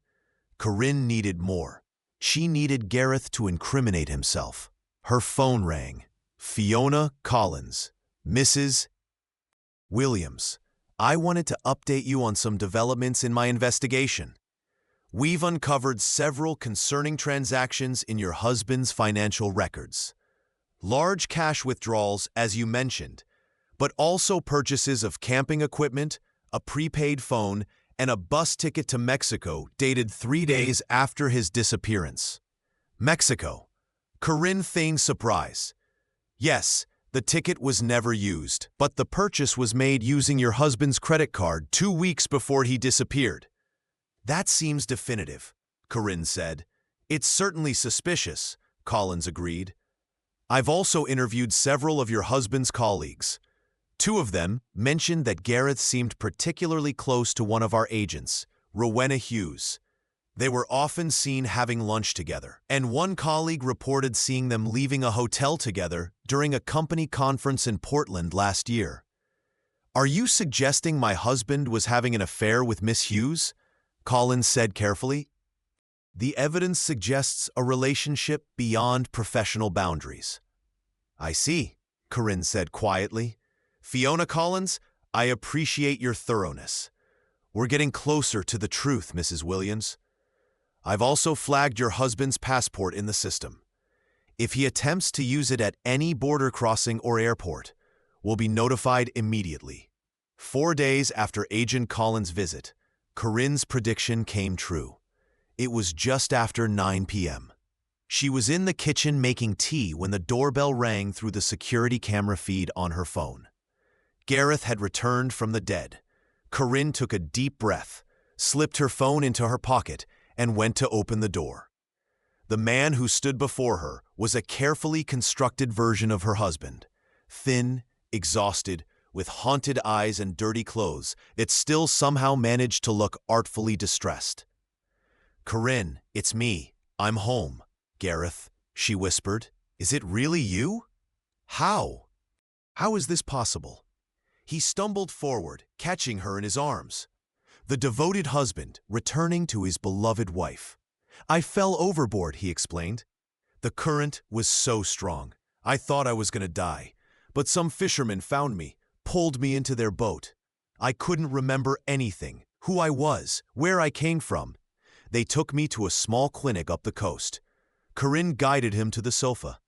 Speaker 1: Corinne needed more. She needed Gareth to incriminate himself. Her phone rang. Fiona Collins, Mrs. Williams. I wanted to update you on some developments in my investigation. We've uncovered several concerning transactions in your husband's financial records. Large cash withdrawals, as you mentioned, but also purchases of camping equipment, a prepaid phone, and a bus ticket to Mexico dated 3 days after his disappearance. Mexico. Corinne feigned surprise. Yes, the ticket was never used, but the purchase was made using your husband's credit card 2 weeks before he disappeared. That seems definitive, Corinne said. It's certainly suspicious, Collins agreed. I've also interviewed several of your husband's colleagues. 2 of them mentioned that Gareth seemed particularly close to one of our agents, Rowena Hughes. They were often seen having lunch together, and one colleague reported seeing them leaving a hotel together during a company conference in Portland last year. "Are you suggesting my husband was having an affair with Miss Hughes?" Collins said carefully. "The evidence suggests a relationship beyond professional boundaries." "I see," Corinne said quietly. "Fiona Collins, I appreciate your thoroughness. We're getting closer to the truth, Mrs. Williams. I've also flagged your husband's passport in the system. If he attempts to use it at any border crossing or airport, we'll be notified immediately." 4 days after Agent Collins' visit, Corinne's prediction came true. It was just after 9 p.m. She was in the kitchen making tea when the doorbell rang through the security camera feed on her phone. Gareth had returned from the dead. Corinne took a deep breath, slipped her phone into her pocket, and went to open the door. The man who stood before her was a carefully constructed version of her husband, thin, exhausted, with haunted eyes and dirty clothes that still somehow managed to look artfully distressed. "Corinne, it's me. I'm home." "Gareth," she whispered, "is it really you? How? How is this possible?" He stumbled forward, catching her in his arms. The devoted husband, returning to his beloved wife. "I fell overboard," he explained. "The current was so strong. I thought I was going to die. But some fishermen found me, pulled me into their boat. I couldn't remember anything, who I was, where I came from. They took me to a small clinic up the coast." Corinne guided him to the sofa.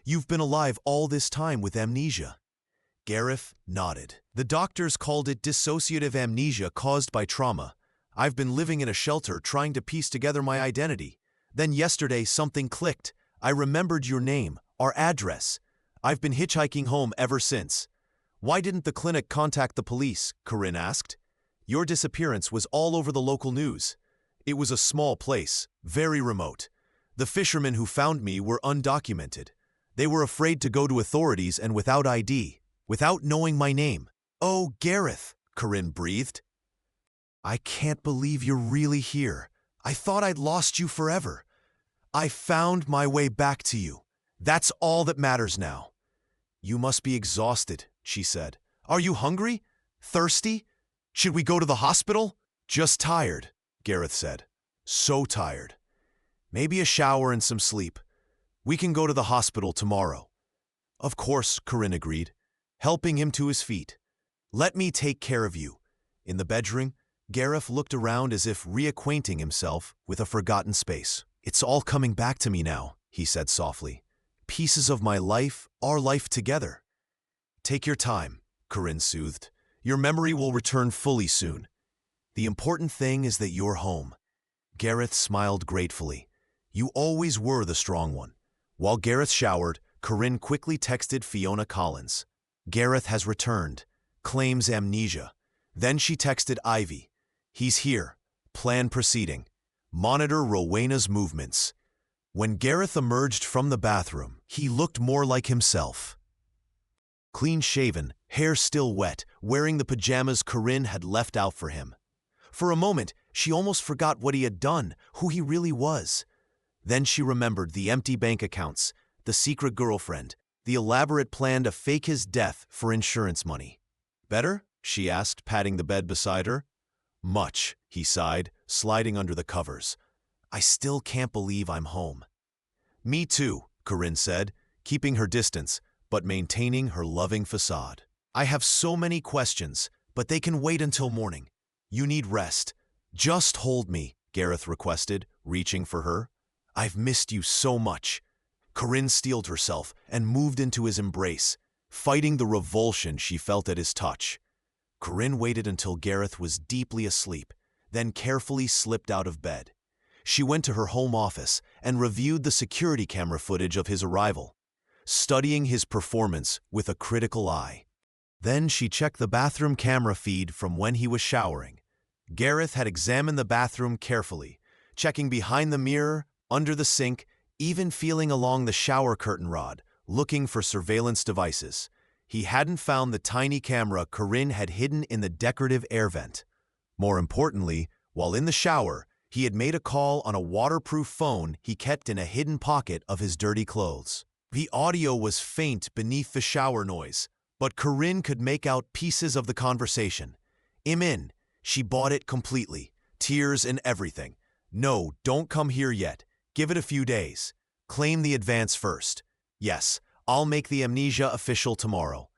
Speaker 1: "You've been alive all this time with amnesia." Gareth nodded. "The doctors called it dissociative amnesia caused by trauma. I've been living in a shelter trying to piece together my identity. Then yesterday something clicked. I remembered your name, our address. I've been hitchhiking home ever since." "Why didn't the clinic contact the police?" Corinne asked. "Your disappearance was all over the local news. It was a small place, very remote. The fishermen who found me were undocumented. They were afraid to go to authorities and without ID, without knowing my name." "Oh, Gareth," Corinne breathed. "I can't believe you're really here. I thought I'd lost you forever. I found my way back to you. That's all that matters now." "You must be exhausted," she said. "Are you hungry? Thirsty? Should we go to the hospital?" "Just tired," Gareth said. "So tired. Maybe a shower and some sleep. We can go to the hospital tomorrow." "Of course," Corinne agreed, helping him to his feet. "Let me take care of you." In the bedroom, Gareth looked around as if reacquainting himself with a forgotten space. "It's all coming back to me now," he said softly. "Pieces of my life, our life together." "Take your time," Corinne soothed. "Your memory will return fully soon. The important thing is that you're home." Gareth smiled gratefully. "You always were the strong one." While Gareth showered, Corinne quickly texted Fiona Collins. "Gareth has returned. Claims amnesia." Then she texted Ivy. "He's here. Plan proceeding. Monitor Rowena's movements." When Gareth emerged from the bathroom, he looked more like himself. Clean-shaven, hair still wet, wearing the pajamas Corinne had left out for him. For a moment, she almost forgot what he had done, who he really was. Then she remembered the empty bank accounts, the secret girlfriend, the elaborate plan to fake his death for insurance money. "Better?" she asked, patting the bed beside her. "Much," he sighed, sliding under the covers. "I still can't believe I'm home." "Me too," Corinne said, keeping her distance, but maintaining her loving facade. "I have so many questions, but they can wait until morning. You need rest." "Just hold me," Gareth requested, reaching for her. "I've missed you so much." Corinne steeled herself and moved into his embrace, fighting the revulsion she felt at his touch. Corinne waited until Gareth was deeply asleep, then carefully slipped out of bed. She went to her home office and reviewed the security camera footage of his arrival, studying his performance with a critical eye. Then she checked the bathroom camera feed from when he was showering. Gareth had examined the bathroom carefully, checking behind the mirror, under the sink, even feeling along the shower curtain rod, looking for surveillance devices. He hadn't found the tiny camera Corinne had hidden in the decorative air vent. More importantly, while in the shower, He had made a call on a waterproof phone he kept in a hidden pocket of his dirty clothes. The audio was faint beneath the shower noise, but Corinne could make out pieces of the conversation. "I'm in. She bought it completely. Tears and everything. No, don't come here yet. Give it a few days. Claim the advance first. Yes, I'll make the amnesia official tomorrow.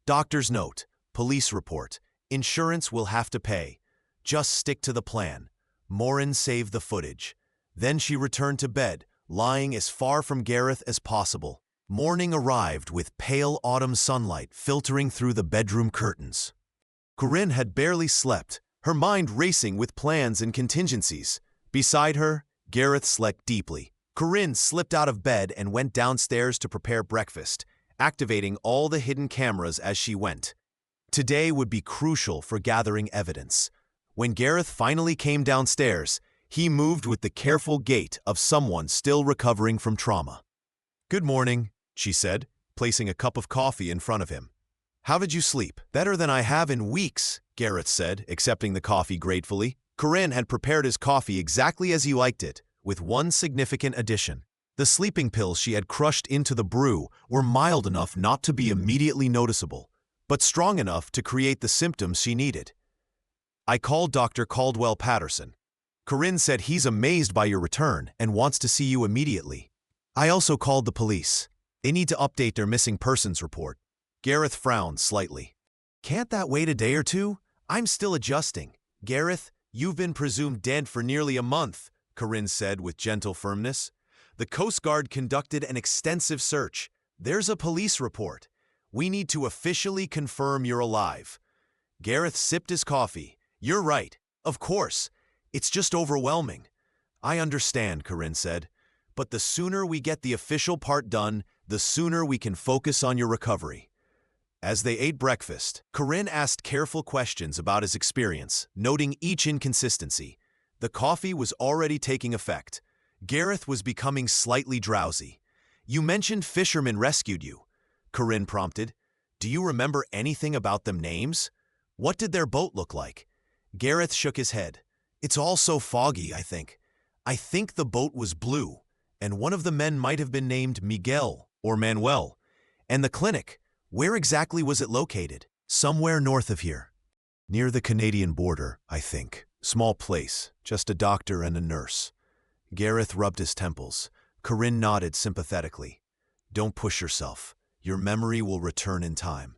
Speaker 1: Doctor's note, police report. Insurance will have to pay. Just stick to the plan." Morin saved the footage. Then she returned to bed, lying as far from Gareth as possible. Morning arrived with pale autumn sunlight filtering through the bedroom curtains. Corinne had barely slept, her mind racing with plans and contingencies. Beside her, Gareth slept deeply. Corinne slipped out of bed and went downstairs to prepare breakfast, activating all the hidden cameras as she went. Today would be crucial for gathering evidence. When Gareth finally came downstairs, he moved with the careful gait of someone still recovering from trauma. "Good morning," she said, placing a cup of coffee in front of him. "How did you sleep?" "Better than I have in weeks," Gareth said, accepting the coffee gratefully. Corinne had prepared his coffee exactly as he liked it, with one significant addition. The sleeping pills she had crushed into the brew were mild enough not to be immediately noticeable, but strong enough to create the symptoms she needed. "I called Dr. Caldwell Patterson. Corinne said he's amazed by your return and wants to see you immediately. I also called the police. They need to update their missing persons report." Gareth frowned slightly. "Can't that wait a day or two? I'm still adjusting." "Gareth, you've been presumed dead for nearly a month," Corinne said with gentle firmness. "The Coast Guard conducted an extensive search. There's a police report. We need to officially confirm you're alive." Gareth sipped his coffee. "You're right. Of course. It's just overwhelming." "I understand," Corinne said. "But the sooner we get the official part done, the sooner we can focus on your recovery." As they ate breakfast, Corinne asked careful questions about his experience, noting each inconsistency. The coffee was already taking effect. Gareth was becoming slightly drowsy. "You mentioned fishermen rescued you," Corinne prompted. "Do you remember anything about them names? What did their boat look like?" Gareth shook his head. "It's all so foggy, I think. I think the boat was blue, and one of the men might have been named Miguel or Manuel. And the clinic, where exactly was it located?" "Somewhere north of here. Near the Canadian border, I think. Small place, just a doctor and a nurse." Gareth rubbed his temples. Corinne nodded sympathetically. "Don't push yourself. Your memory will return in time."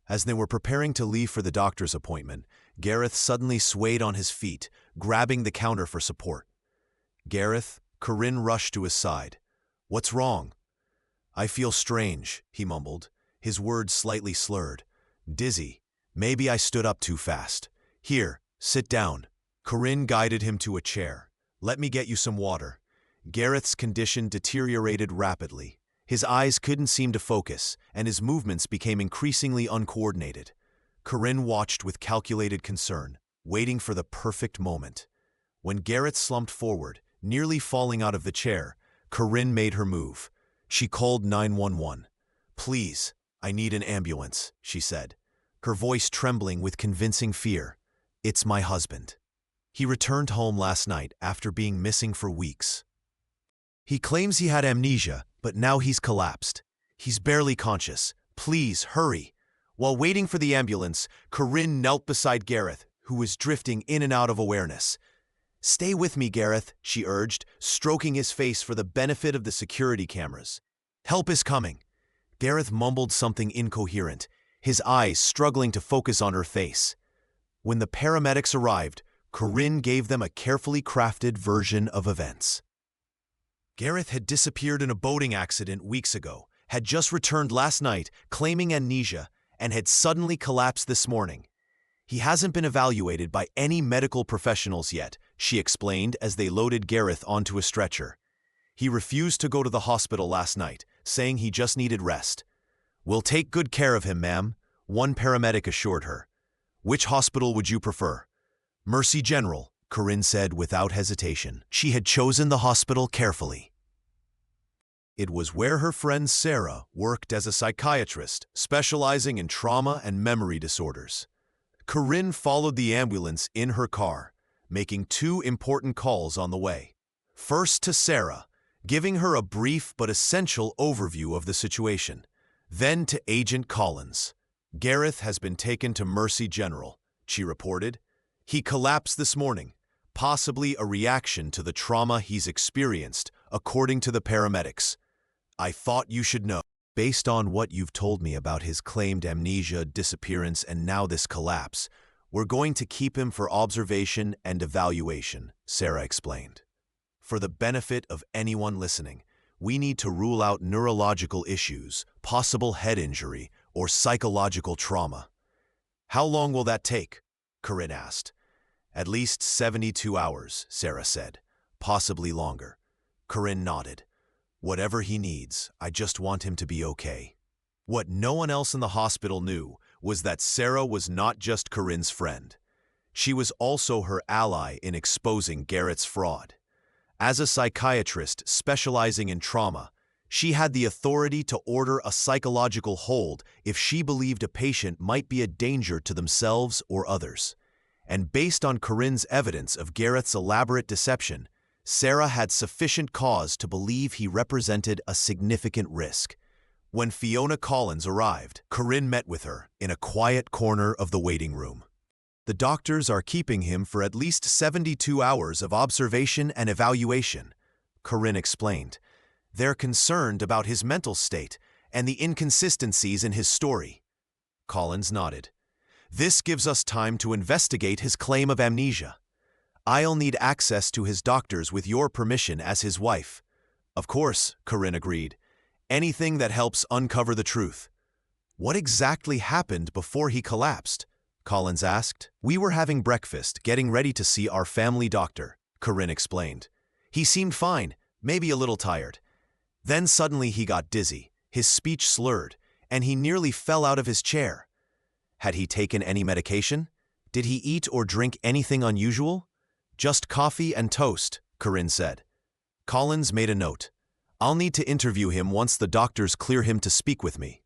Speaker 1: As they were preparing to leave for the doctor's appointment, Gareth suddenly swayed on his feet, grabbing the counter for support. "Gareth," Corinne rushed to his side. "What's wrong?" "I feel strange," he mumbled, his words slightly slurred. "Dizzy. Maybe I stood up too fast. Here, sit down." Corinne guided him to a chair. "Let me get you some water." Gareth's condition deteriorated rapidly. His eyes couldn't seem to focus, and his movements became increasingly uncoordinated. Corinne watched with calculated concern, waiting for the perfect moment. When Gareth slumped forward, nearly falling out of the chair, Corinne made her move. She called 911. "Please, I need an ambulance," she said, her voice trembling with convincing fear. "It's my husband. He returned home last night after being missing for weeks. He claims he had amnesia, but now he's collapsed. He's barely conscious. Please, hurry." While waiting for the ambulance, Corinne knelt beside Gareth, who was drifting in and out of awareness. "Stay with me, Gareth," she urged, stroking his face for the benefit of the security cameras. "Help is coming." Gareth mumbled something incoherent, his eyes struggling to focus on her face. When the paramedics arrived, Corinne gave them a carefully crafted version of events. Gareth had disappeared in a boating accident weeks ago, had just returned last night claiming amnesia, and had suddenly collapsed this morning. "He hasn't been evaluated by any medical professionals yet," she explained as they loaded Gareth onto a stretcher. "He refused to go to the hospital last night, saying he just needed rest." "We'll take good care of him, ma'am," one paramedic assured her. "Which hospital would you prefer?" "Mercy General," Corinne said without hesitation. She had chosen the hospital carefully. It was where her friend Sarah worked as a psychiatrist, specializing in trauma and memory disorders. Corinne followed the ambulance in her car. making two important calls on the way. First to Sarah, giving her a brief but essential overview of the situation. Then to Agent Collins. "Gareth has been taken to Mercy General," she reported. "He collapsed this morning, possibly a reaction to the trauma he's experienced, according to the paramedics. I thought you should know. Based on what you've told me about his claimed amnesia, disappearance, and now this collapse, we're going to keep him for observation and evaluation," Sarah explained. "For the benefit of anyone listening, we need to rule out neurological issues, possible head injury, or psychological trauma." "How long will that take?" Corinne asked. "At least 72 hours, Sarah said. "Possibly longer." Corinne nodded. "Whatever he needs, I just want him to be okay." What no one else in the hospital knew was that Sarah was not just Corinne's friend. She was also her ally in exposing Gareth's fraud. As a psychiatrist specializing in trauma, she had the authority to order a psychological hold if she believed a patient might be a danger to themselves or others. And based on Corinne's evidence of Gareth's elaborate deception, Sarah had sufficient cause to believe he represented a significant risk. When Fiona Collins arrived, Corinne met with her in a quiet corner of the waiting room. "The doctors are keeping him for at least 72 hours of observation and evaluation," Corinne explained. "They're concerned about his mental state and the inconsistencies in his story." Collins nodded. "This gives us time to investigate his claim of amnesia. I'll need access to his doctors with your permission as his wife." "Of course," Corinne agreed. "Anything that helps uncover the truth." "What exactly happened before he collapsed?" Collins asked. "We were having breakfast, getting ready to see our family doctor," Corinne explained. "He seemed fine, maybe a little tired. Then suddenly he got dizzy, his speech slurred, and he nearly fell out of his chair." "Had he taken any medication? Did he eat or drink anything unusual?" "Just coffee and toast," Corinne said. Collins made a note. "I'll need to interview him once the doctors clear him to speak with me.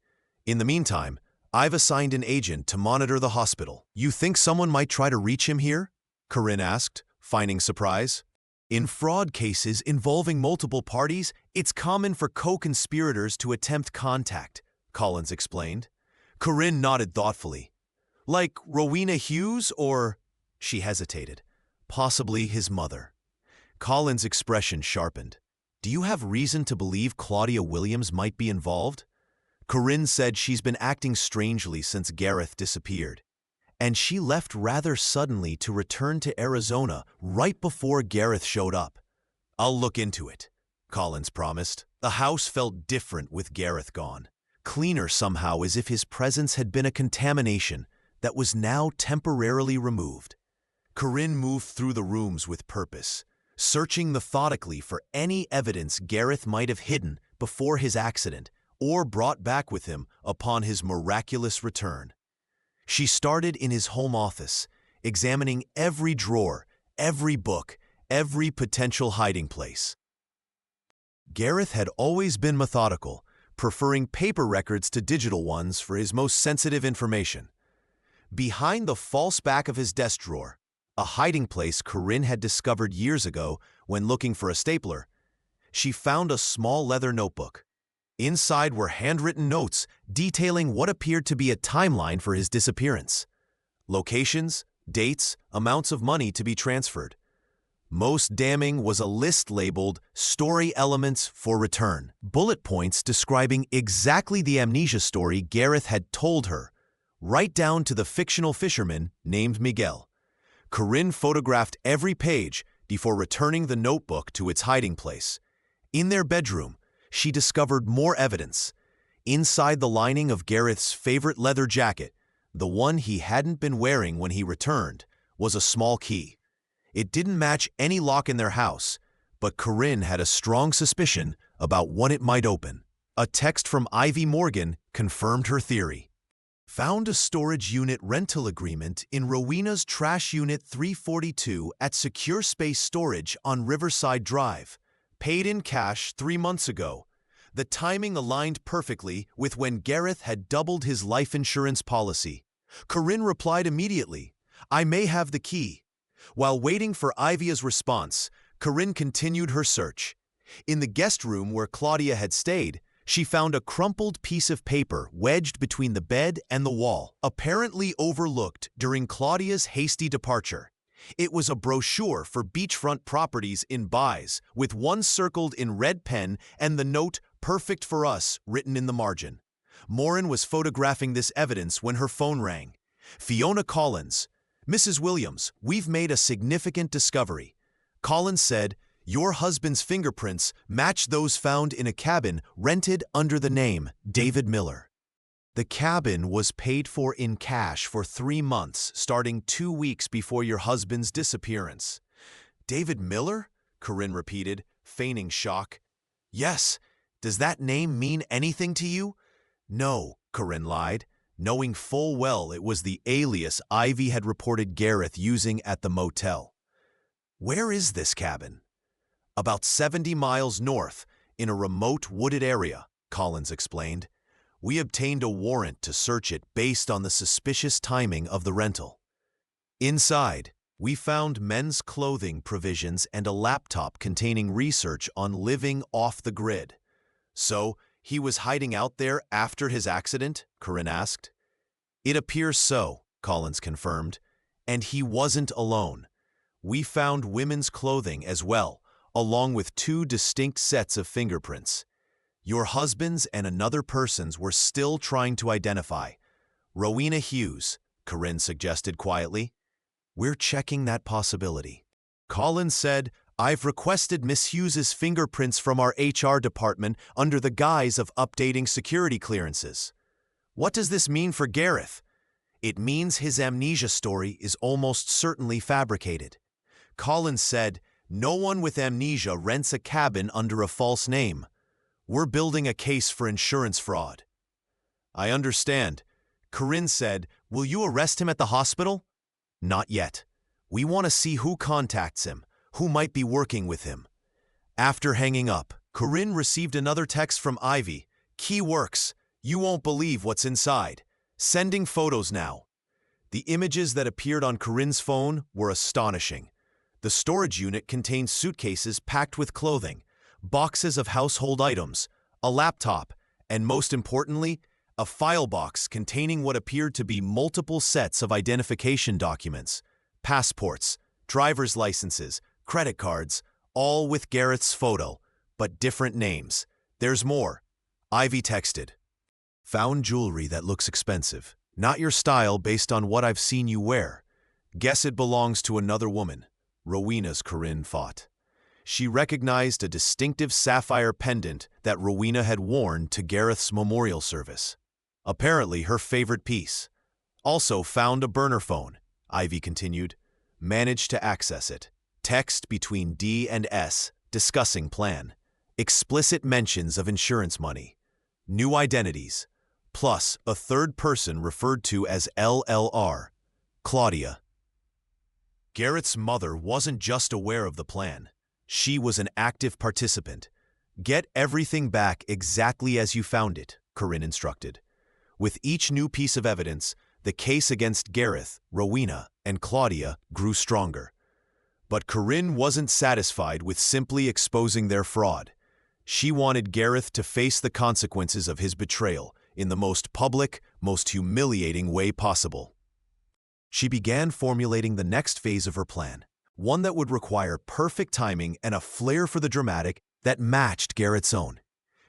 Speaker 1: In the meantime, I've assigned an agent to monitor the hospital." "You think someone might try to reach him here?" Corinne asked, finding surprise. "In fraud cases involving multiple parties, it's common for co-conspirators to attempt contact," Collins explained. Corinne nodded thoughtfully. "Like Rowena Hughes or—" She hesitated. "Possibly his mother." Collins' expression sharpened. "Do you have reason to believe Claudia Williams might be involved?" Corinne said she's been acting strangely since Gareth disappeared, and she left rather suddenly to return to Arizona right before Gareth showed up. "I'll look into it," Collins promised. The house felt different with Gareth gone, cleaner somehow, as if his presence had been a contamination that was now temporarily removed. Corinne moved through the rooms with purpose, searching methodically for any evidence Gareth might have hidden before his accident or brought back with him upon his miraculous return. She started in his home office, examining every drawer, every book, every potential hiding place. Gareth had always been methodical, preferring paper records to digital ones for his most sensitive information. Behind the false back of his desk drawer, a hiding place Corinne had discovered years ago when looking for a stapler, she found a small leather notebook. Inside were handwritten notes detailing what appeared to be a timeline for his disappearance. Locations, dates, amounts of money to be transferred. Most damning was a list labeled "Story Elements for Return," bullet points describing exactly the amnesia story Gareth had told her, right down to the fictional fisherman named Miguel. Corinne photographed every page before returning the notebook to its hiding place. In their bedroom, she discovered more evidence. Inside the lining of Gareth's favorite leather jacket, the one he hadn't been wearing when he returned, was a small key. It didn't match any lock in their house, but Corinne had a strong suspicion about what it might open. A text from Ivy Morgan confirmed her theory. "Found a storage unit rental agreement in Rowena's Trash Unit 342 at Secure Space Storage on Riverside Drive. Paid in cash 3 months ago. The timing aligned perfectly with when Gareth had doubled his life insurance policy." Corinne replied immediately, "I may have the key. While waiting for Ivia's response, Corinne continued her search. In the guest room where Claudia had stayed, she found a crumpled piece of paper wedged between the bed and the wall, apparently overlooked during Claudia's hasty departure. It was a brochure for beachfront properties in Baez, with one circled in red pen and the note "Perfect for us" written in the margin. Morin was photographing this evidence when her phone rang. Fiona Collins. "Mrs. Williams, we've made a significant discovery." Collins said, "Your husband's fingerprints match those found in a cabin rented under the name David Miller." The cabin was paid for in cash for 3 months, starting 2 weeks before your husband's disappearance. "David Miller?" Corinne repeated, feigning shock. "Yes. Does that name mean anything to you?" "No," Corinne lied, knowing full well it was the alias Ivy had reported Gareth using at the motel. "Where is this cabin?" "About 70 miles north, in a remote wooded area," Collins explained. "We obtained a warrant to search it based on the suspicious timing of the rental." Inside, we found men's clothing provisions and a laptop containing research on living off the grid. "So, he was hiding out there after his accident?" Corinne asked. "It appears so," Collins confirmed. "And he wasn't alone. We found women's clothing as well, along with 2 distinct sets of fingerprints. Your husband's and another person's we're still trying to identify. Rowena Hughes," Corinne suggested quietly. "We're checking that possibility." Collins said, "I've requested Miss Hughes's fingerprints from our HR department under the guise of updating security clearances." "What does this mean for Gareth?" "It means his amnesia story is almost certainly fabricated." Collins said, "No one with amnesia rents a cabin under a false name. We're building a case for insurance fraud." "I understand." Corinne said, "Will you arrest him at the hospital?" "Not yet. We want to see who contacts him, who might be working with him." After hanging up, Corinne received another text from Ivy. "Key works. You won't believe what's inside. Sending photos now." The images that appeared on Corinne's phone were astonishing. The storage unit contained suitcases packed with clothing, boxes of household items, a laptop, and most importantly, a file box containing what appeared to be multiple sets of identification documents, passports, driver's licenses, credit cards, all with Gareth's photo, but different names. "There's more." Ivy texted. "Found jewelry that looks expensive. Not your style based on what I've seen you wear. Guess it belongs to another woman." Rowena's, Corinne thought. She recognized a distinctive sapphire pendant that Rowena had worn to Gareth's memorial service. Apparently her favorite piece. "Also found a burner phone," Ivy continued. "Managed to access it. Text between D and S, discussing plan. Explicit mentions of insurance money. New identities. Plus a third person referred to as LLR. Claudia." Gareth's mother wasn't just aware of the plan. She was an active participant. "Get everything back exactly as you found it," Corinne instructed. With each new piece of evidence, the case against Gareth, Rowena, and Claudia grew stronger. But Corinne wasn't satisfied with simply exposing their fraud. She wanted Gareth to face the consequences of his betrayal in the most public, most humiliating way possible. She began formulating the next phase of her plan, one that would require perfect timing and a flair for the dramatic that matched Gareth's own.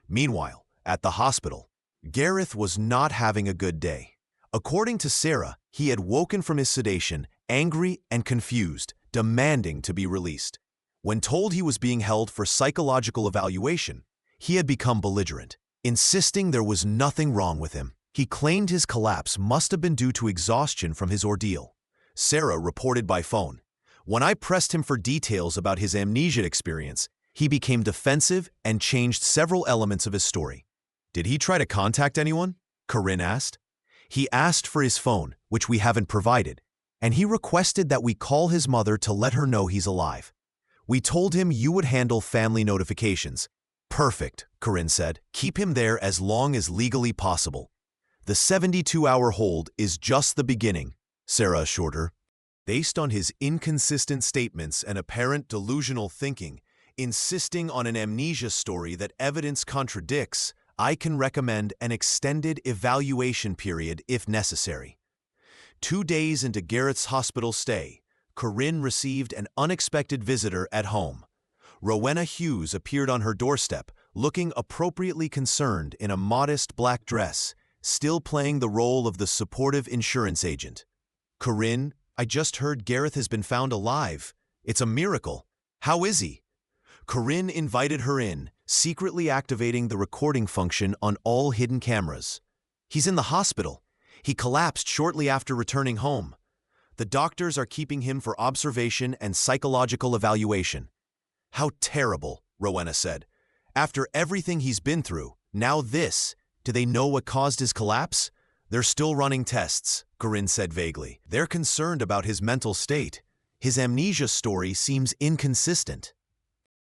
Speaker 1: Meanwhile, at the hospital, Gareth was not having a good day. According to Sarah, he had woken from his sedation, angry and confused, demanding to be released. When told he was being held for psychological evaluation, he had become belligerent, insisting there was nothing wrong with him. He claimed his collapse must have been due to exhaustion from his ordeal. Sarah reported by phone. When I pressed him for details about his amnesia experience, he became defensive and changed several elements of his story. "Did he try to contact anyone?" Corinne asked. "He asked for his phone, which we haven't provided, and he requested that we call his mother to let her know he's alive. We told him you would handle family notifications." "Perfect," Corinne said. "Keep him there as long as legally possible." "The 72-hour hold is just the beginning," Sarah assured her. Based on his inconsistent statements and apparent delusional thinking, insisting on an amnesia story that evidence contradicts, I can recommend an extended evaluation period if necessary. 2 days into Gareth's hospital stay, Corinne received an unexpected visitor at home. Rowena Hughes appeared on her doorstep, looking appropriately concerned in a modest black dress, still playing the role of the supportive insurance agent. "Corinne, I just heard Gareth has been found alive. It's a miracle. How is he?" Corinne invited her in, secretly activating the recording function on all hidden cameras. "He's in the hospital. He collapsed shortly after returning home. The doctors are keeping him for observation and psychological evaluation." "How terrible," Rowena said. "After everything he's been through, now this. Do they know what caused his collapse?" "They're still running tests," Corinne said vaguely. "They're concerned about his mental state. His amnesia story seems inconsistent."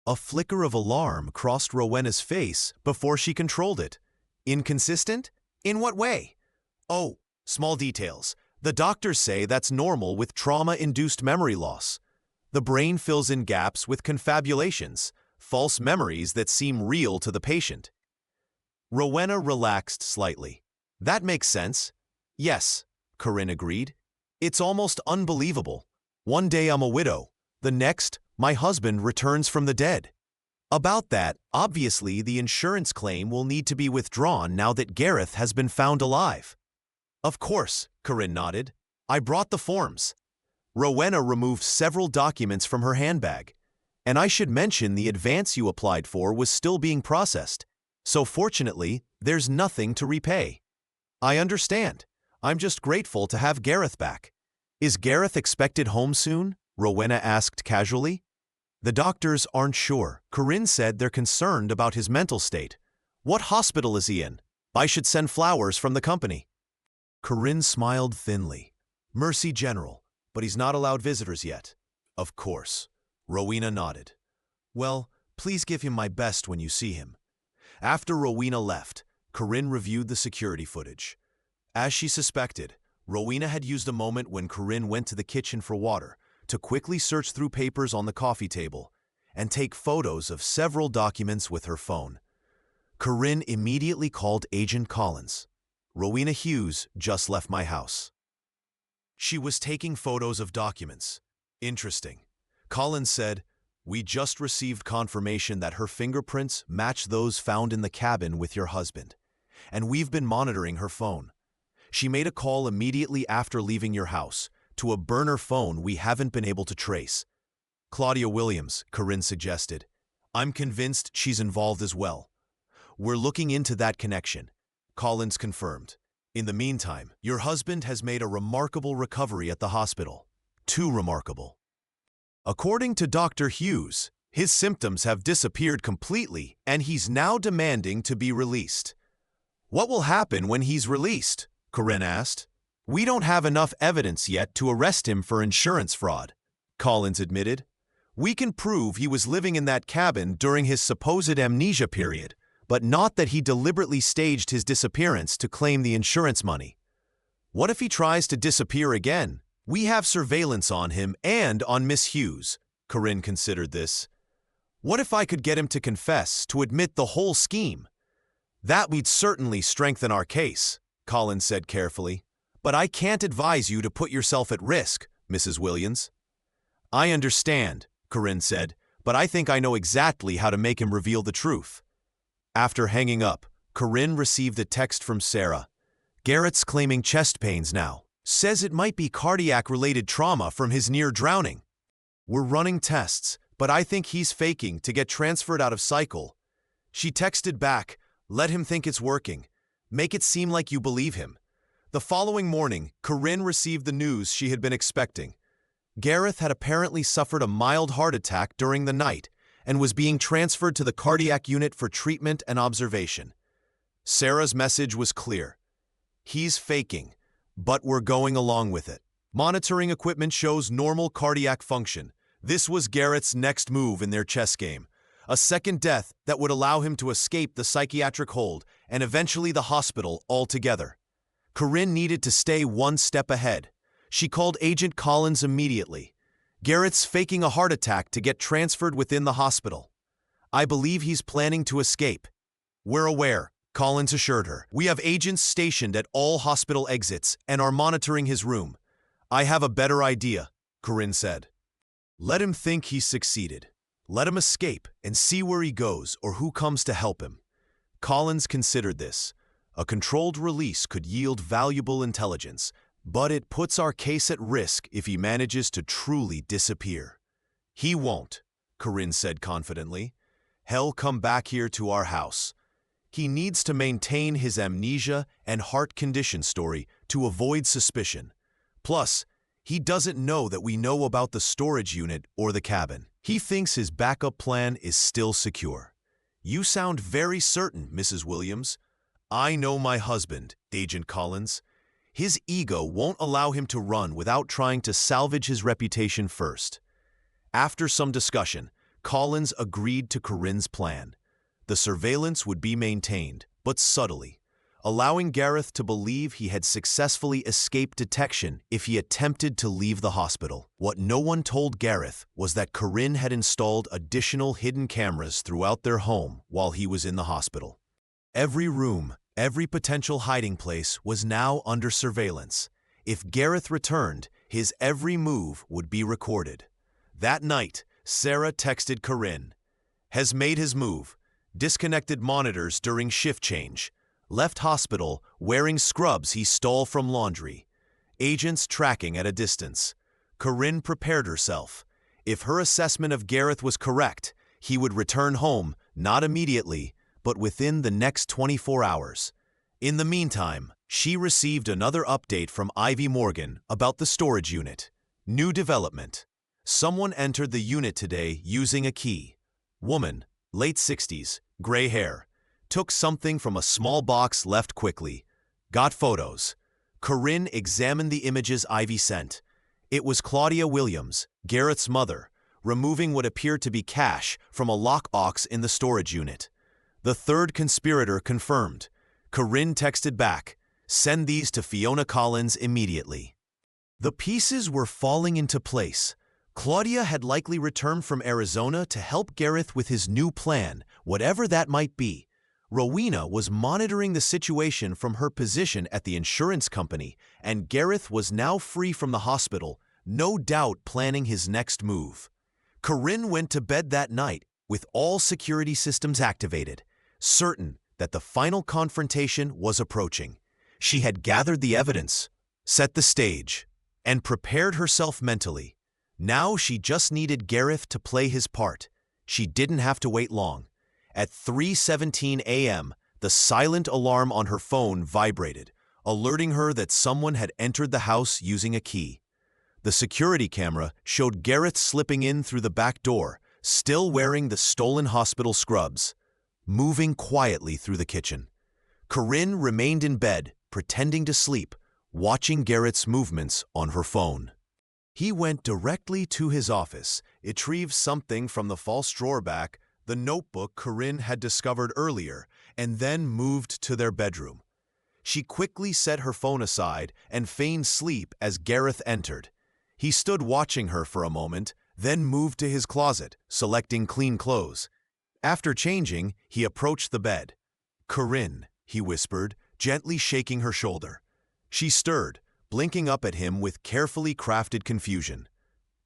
Speaker 1: A flicker of alarm crossed Rowena's face before she controlled it. "Inconsistent? In what way?" "Oh, small details. The doctors say that's normal with trauma-induced memory loss. The brain fills in gaps with confabulations, false memories that seem real to the patient." Rowena relaxed slightly. "That makes sense." "Yes," Corinne agreed. "It's almost unbelievable. One day I'm a widow. The next, my husband returns from the dead. About that, obviously the insurance claim will need to be withdrawn now that Gareth has been found alive." "Of course," Corinne nodded. "I brought the forms." Rowena removed several documents from her handbag. "And I should mention the advance you applied for was still being processed. So fortunately, there's nothing to repay." "I understand. I'm just grateful to have Gareth back." "Is Gareth expected home soon?" Rowena asked casually. "The doctors aren't sure. Corinne said they're concerned about his mental state." "What hospital is he in? I should send flowers from the company." Corinne smiled thinly. "Mercy General, but he's not allowed visitors yet." "Of course." Rowena nodded. "Well, please give him my best when you see him." After Rowena left, Corinne reviewed the security footage. As she suspected, Rowena had used a moment when Corinne went to the kitchen for water to quickly search through papers on the coffee table and take photos of several documents with her phone. Corinne immediately called Agent Collins. "Rowena Hughes just left my house. She was taking photos of documents." "Interesting." Collins said, "We just received confirmation that her fingerprints match those found in the cabin with your husband, and we've been monitoring her phone. She made a call immediately after leaving your house to a burner phone we haven't been able to trace." "Claudia Williams," Corinne suggested. "I'm convinced she's involved as well." "We're looking into that connection," Collins confirmed. "In the meantime, your husband has made a remarkable recovery at the hospital. Too remarkable. According to Dr. Hughes, his symptoms have disappeared completely and he's now demanding to be released." "What will happen when he's released?" Corinne asked. "We don't have enough evidence yet to arrest him for insurance fraud," Collins admitted. "We can prove he was living in that cabin during his supposed amnesia period, but not that he deliberately staged his disappearance to claim the insurance money." "What if he tries to disappear again? We have surveillance on him and on Miss Hughes." Corinne considered this. "What if I could get him to confess, to admit the whole scheme?" "That would certainly strengthen our case," Collins said carefully. "But I can't advise you to put yourself at risk, Mrs. Williams." "I understand," Corinne said, "but I think I know exactly how to make him reveal the truth." After hanging up, Corinne received a text from Sarah. "Gareth's claiming chest pains now. Says it might be cardiac-related trauma from his near drowning. We're running tests, but I think he's faking to get transferred out of cycle." She texted back, "Let him think it's working. Make it seem like you believe him." The following morning, Corinne received the news she had been expecting. Gareth had apparently suffered a mild heart attack during the night and was being transferred to the cardiac unit for treatment and observation. Sarah's message was clear. "He's faking, but we're going along with it. Monitoring equipment shows normal cardiac function. This was Gareth's next move in their chess game. A second death that would allow him to escape the psychiatric hold and eventually the hospital altogether." Corinne needed to stay one step ahead. She called Agent Collins immediately. "Gareth's faking a heart attack to get transferred within the hospital. I believe he's planning to escape." "We're aware," Collins assured her. "We have agents stationed at all hospital exits and are monitoring his room." "I have a better idea," Corinne said. "Let him think he's succeeded. Let him escape and see where he goes or who comes to help him." Collins considered this. A controlled release could yield valuable intelligence, but it puts our case at risk if he manages to truly disappear. "He won't," Corinne said confidently. "He'll come back here to our house. He needs to maintain his amnesia and heart condition story to avoid suspicion. Plus, he doesn't know that we know about the storage unit or the cabin. He thinks his backup plan is still secure." "You sound very certain, Mrs. Williams." "I know my husband, Agent Collins. His ego won't allow him to run without trying to salvage his reputation first." After some discussion, Collins agreed to Corinne's plan. The surveillance would be maintained, but subtly, allowing Gareth to believe he had successfully escaped detection if he attempted to leave the hospital. What no one told Gareth was that Corinne had installed additional hidden cameras throughout their home while he was in the hospital. Every room, every potential hiding place was now under surveillance. If Gareth returned, his every move would be recorded. That night, Sarah texted Corinne. "Has made his move. Disconnected monitors during shift change. Left hospital wearing scrubs he stole from laundry. Agents tracking at a distance." Corinne prepared herself. If her assessment of Gareth was correct, he would return home, not immediately, but within the next 24 hours. In the meantime, she received another update from Ivy Morgan about the storage unit. New development. Someone entered the unit today using a key. Woman, late 60s, gray hair. Took something from a small box left quickly. Got photos. Corinne examined the images Ivy sent. It was Claudia Williams, Gareth's mother, removing what appeared to be cash from a lockbox in the storage unit. The third conspirator confirmed. Corinne texted back, "Send these to Fiona Collins immediately." The pieces were falling into place. Claudia had likely returned from Arizona to help Gareth with his new plan, whatever that might be. Rowena was monitoring the situation from her position at the insurance company, and Gareth was now free from the hospital, no doubt planning his next move. Corinne went to bed that night with all security systems activated, certain that the final confrontation was approaching. She had gathered the evidence, set the stage, and prepared herself mentally. Now she just needed Gareth to play his part. She didn't have to wait long. At 3:17 a.m., the silent alarm on her phone vibrated, alerting her that someone had entered the house using a key. The security camera showed Gareth slipping in through the back door, still wearing the stolen hospital scrubs, moving quietly through the kitchen. Corinne remained in bed, pretending to sleep, watching Gareth's movements on her phone. He went directly to his office, retrieved something from the false drawer back, the notebook Corinne had discovered earlier, and then moved to their bedroom. She quickly set her phone aside and feigned sleep as Gareth entered. He stood watching her for a moment, then moved to his closet, selecting clean clothes. After changing, he approached the bed. "Corinne," he whispered, gently shaking her shoulder. She stirred, blinking up at him with carefully crafted confusion.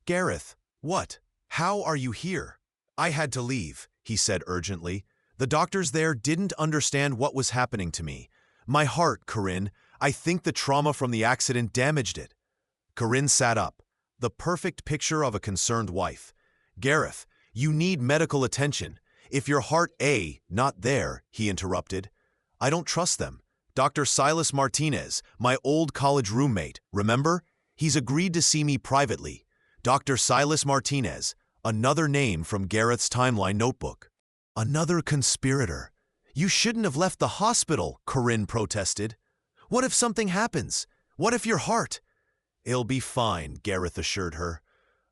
Speaker 1: "Gareth, what? How are you here?" "I had to leave," he said urgently. "The doctors there didn't understand what was happening to me. My heart, Corinne, I think the trauma from the accident damaged it." Corinne sat up, the perfect picture of a concerned wife. "Gareth, you need medical attention. If your heart not there," he interrupted. "I don't trust them. Dr. Silas Martinez, my old college roommate, remember? He's agreed to see me privately. Dr. Silas Martinez, another name from Gareth's timeline notebook." "Another conspirator. You shouldn't have left the hospital," Corinne protested. "What if something happens? What if your heart—" "It'll be fine," Gareth assured her.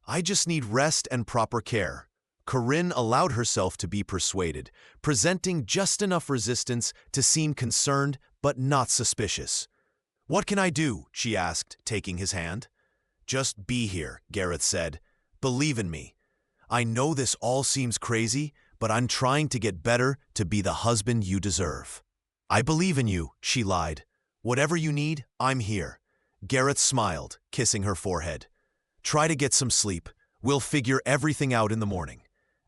Speaker 1: "I just need rest and proper care." Corinne allowed herself to be persuaded, presenting just enough resistance to seem concerned but not suspicious. "What can I do?" she asked, taking his hand. Just be here, Gareth said. Believe in me. I know this all seems crazy, but I'm trying to get better to be the husband you deserve. I believe in you, she lied. Whatever you need, I'm here. Gareth smiled, kissing her forehead. Try to get some sleep. We'll figure everything out in the morning.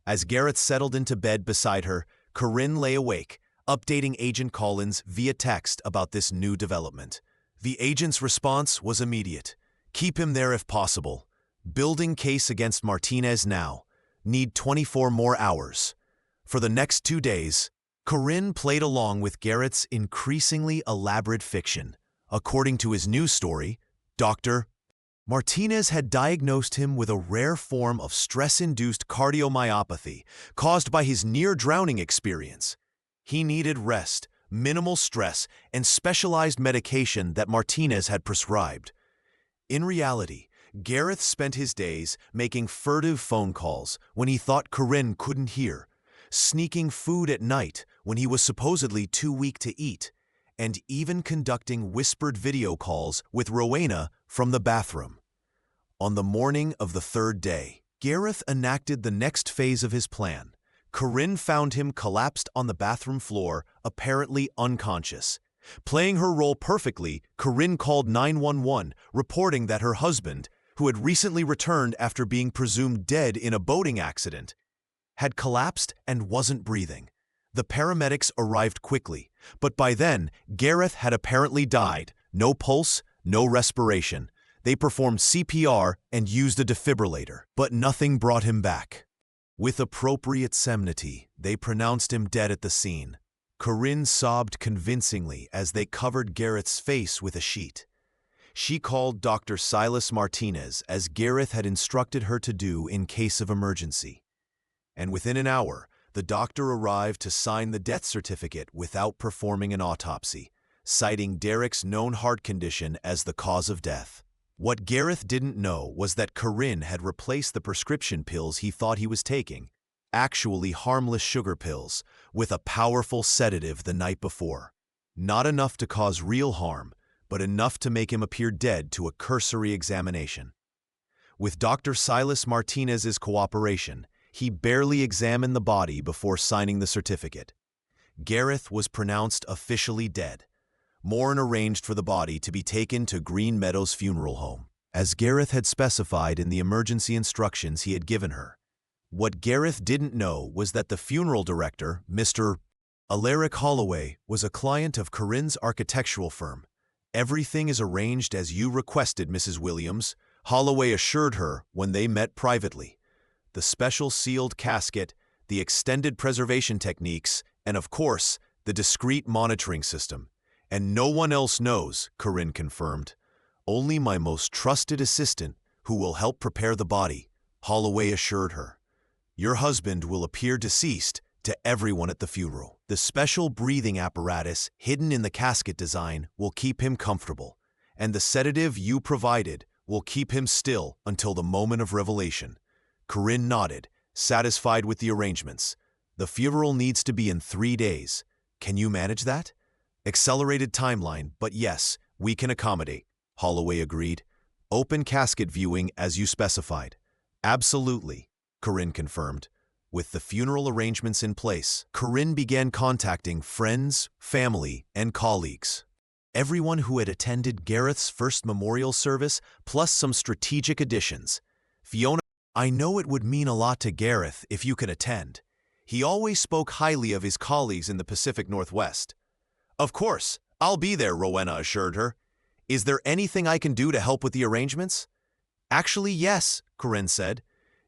Speaker 1: As Gareth settled into bed beside her, Corinne lay awake, updating Agent Collins via text about this new development. The agent's response was immediate. Keep him there if possible. Building case against Martinez now. Need 24 more hours. For the next 2 days, Corinne played along with Gareth's increasingly elaborate fiction. According to his news story, Dr. Martinez had diagnosed him with a rare form of stress-induced cardiomyopathy caused by his near-drowning experience. He needed rest, minimal stress, and specialized medication that Martinez had prescribed. In reality, Gareth spent his days making furtive phone calls when he thought Corinne couldn't hear, sneaking food at night when he was supposedly too weak to eat, and even conducting whispered video calls with Rowena from the bathroom. On the morning of the 3rd day, Gareth enacted the next phase of his plan. Corinne found him collapsed on the bathroom floor, apparently unconscious. Playing her role perfectly, Corinne called 911, reporting that her husband, who had recently returned after being presumed dead in a boating accident, had collapsed and wasn't breathing. The paramedics arrived quickly, but by then, Gareth had apparently died. No pulse, no respiration. They performed CPR and used a defibrillator, but nothing brought him back. With appropriate solemnity, they pronounced him dead at the scene. Corinne sobbed convincingly as they covered Gareth's face with a sheet. She called Dr. Silas Martinez as Gareth had instructed her to do in case of emergency. And within an hour, the doctor arrived to sign the death certificate without performing an autopsy, citing Derek's known heart condition as the cause of death. What Gareth didn't know was that Corinne had replaced the prescription pills he thought he was taking, actually harmless sugar pills, with a powerful sedative the night before. Not enough to cause real harm, but enough to make him appear dead to a cursory examination. With Dr. Silas Martinez's cooperation, he barely examined the body before signing the certificate. Gareth was pronounced officially dead. Morin arranged for the body to be taken to Green Meadows Funeral Home, as Gareth had specified in the emergency instructions he had given her. What Gareth didn't know was that the funeral director, Mr. Alaric Holloway, was a client of Corinne's architectural firm. Everything is arranged as you requested, Mrs. Williams, Holloway assured her when they met privately. The special sealed casket, the extended preservation techniques, and of course, the discreet monitoring system. And no one else knows, Corinne confirmed. Only my most trusted assistant, who will help prepare the body, Holloway assured her. Your husband will appear deceased to everyone at the funeral. The special breathing apparatus hidden in the casket design will keep him comfortable, and the sedative you provided will keep him still until the moment of revelation. Corinne nodded, satisfied with the arrangements. The funeral needs to be in 3 days. Can you manage that? Accelerated timeline, but yes, we can accommodate, Holloway agreed. Open casket viewing as you specified. Absolutely, Corinne confirmed. With the funeral arrangements in place, Corinne began contacting friends, family, and colleagues. Everyone who had attended Gareth's first memorial service, plus some strategic additions. Fiona, I know it would mean a lot to Gareth if you could attend. He always spoke highly of his colleagues in the Pacific Northwest. Of course, I'll be there, Rowena assured her. Is there anything I can do to help with the arrangements? Actually, yes, Corinne said.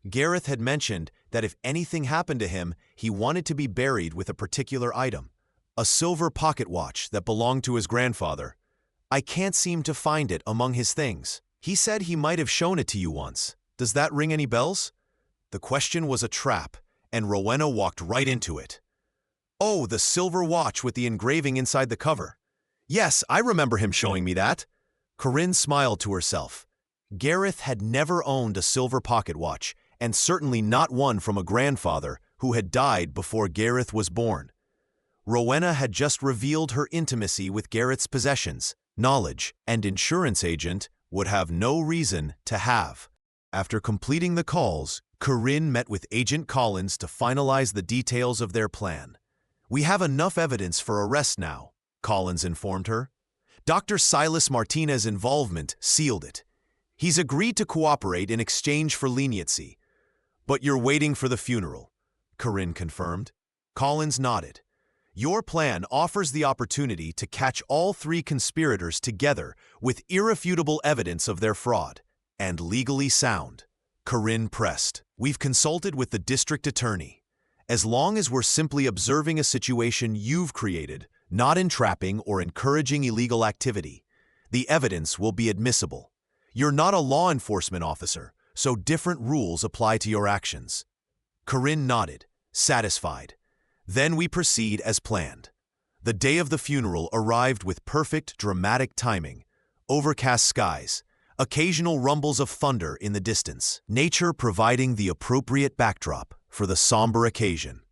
Speaker 1: Gareth had mentioned that if anything happened to him, he wanted to be buried with a particular item, a silver pocket watch that belonged to his grandfather. I can't seem to find it among his things. He said he might have shown it to you once. Does that ring any bells? The question was a trap, and Rowena walked right into it. Oh, the silver watch with the engraving inside the cover. Yes, I remember him showing me that. Corinne smiled to herself. Gareth had never owned a silver pocket watch, and certainly not one from a grandfather who had died before Gareth was born. Rowena had just revealed her intimacy with Gareth's possessions, knowledge, and insurance agent would have no reason to have. After completing the calls, Corinne met with Agent Collins to finalize the details of their plan. "We have enough evidence for arrest now," Collins informed her. "Dr. Silas Martinez's involvement sealed it. He's agreed to cooperate in exchange for leniency. But you're waiting for the funeral," Corinne confirmed. Collins nodded. "Your plan offers the opportunity to catch all three conspirators together with irrefutable evidence of their fraud, and legally sound," Corinne pressed. "We've consulted with the district attorney. As long as we're simply observing a situation you've created, not entrapping or encouraging illegal activity, the evidence will be admissible. You're not a law enforcement officer, so different rules apply to your actions." Corinne nodded, satisfied. Then we proceed as planned. The day of the funeral arrived with perfect dramatic timing. Overcast skies, occasional rumbles of thunder in the distance, nature providing the appropriate backdrop for the somber occasion.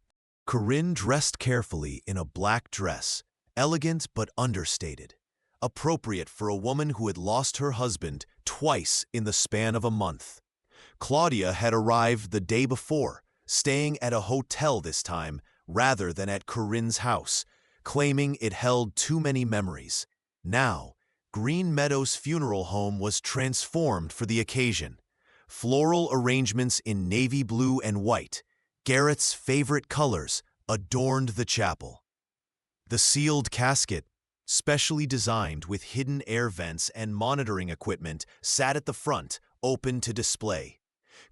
Speaker 1: Corinne dressed carefully in a black dress, elegant but understated, appropriate for a woman who had lost her husband twice in the span of a month. Claudia had arrived the day before, staying at a hotel this time rather than at Corinne's house, claiming it held too many memories. Now, Green Meadows Funeral Home was transformed for the occasion. Floral arrangements in navy blue and white, Gareth's favorite colors, adorned the chapel. The sealed casket, specially designed with hidden air vents and monitoring equipment, sat at the front, open to display.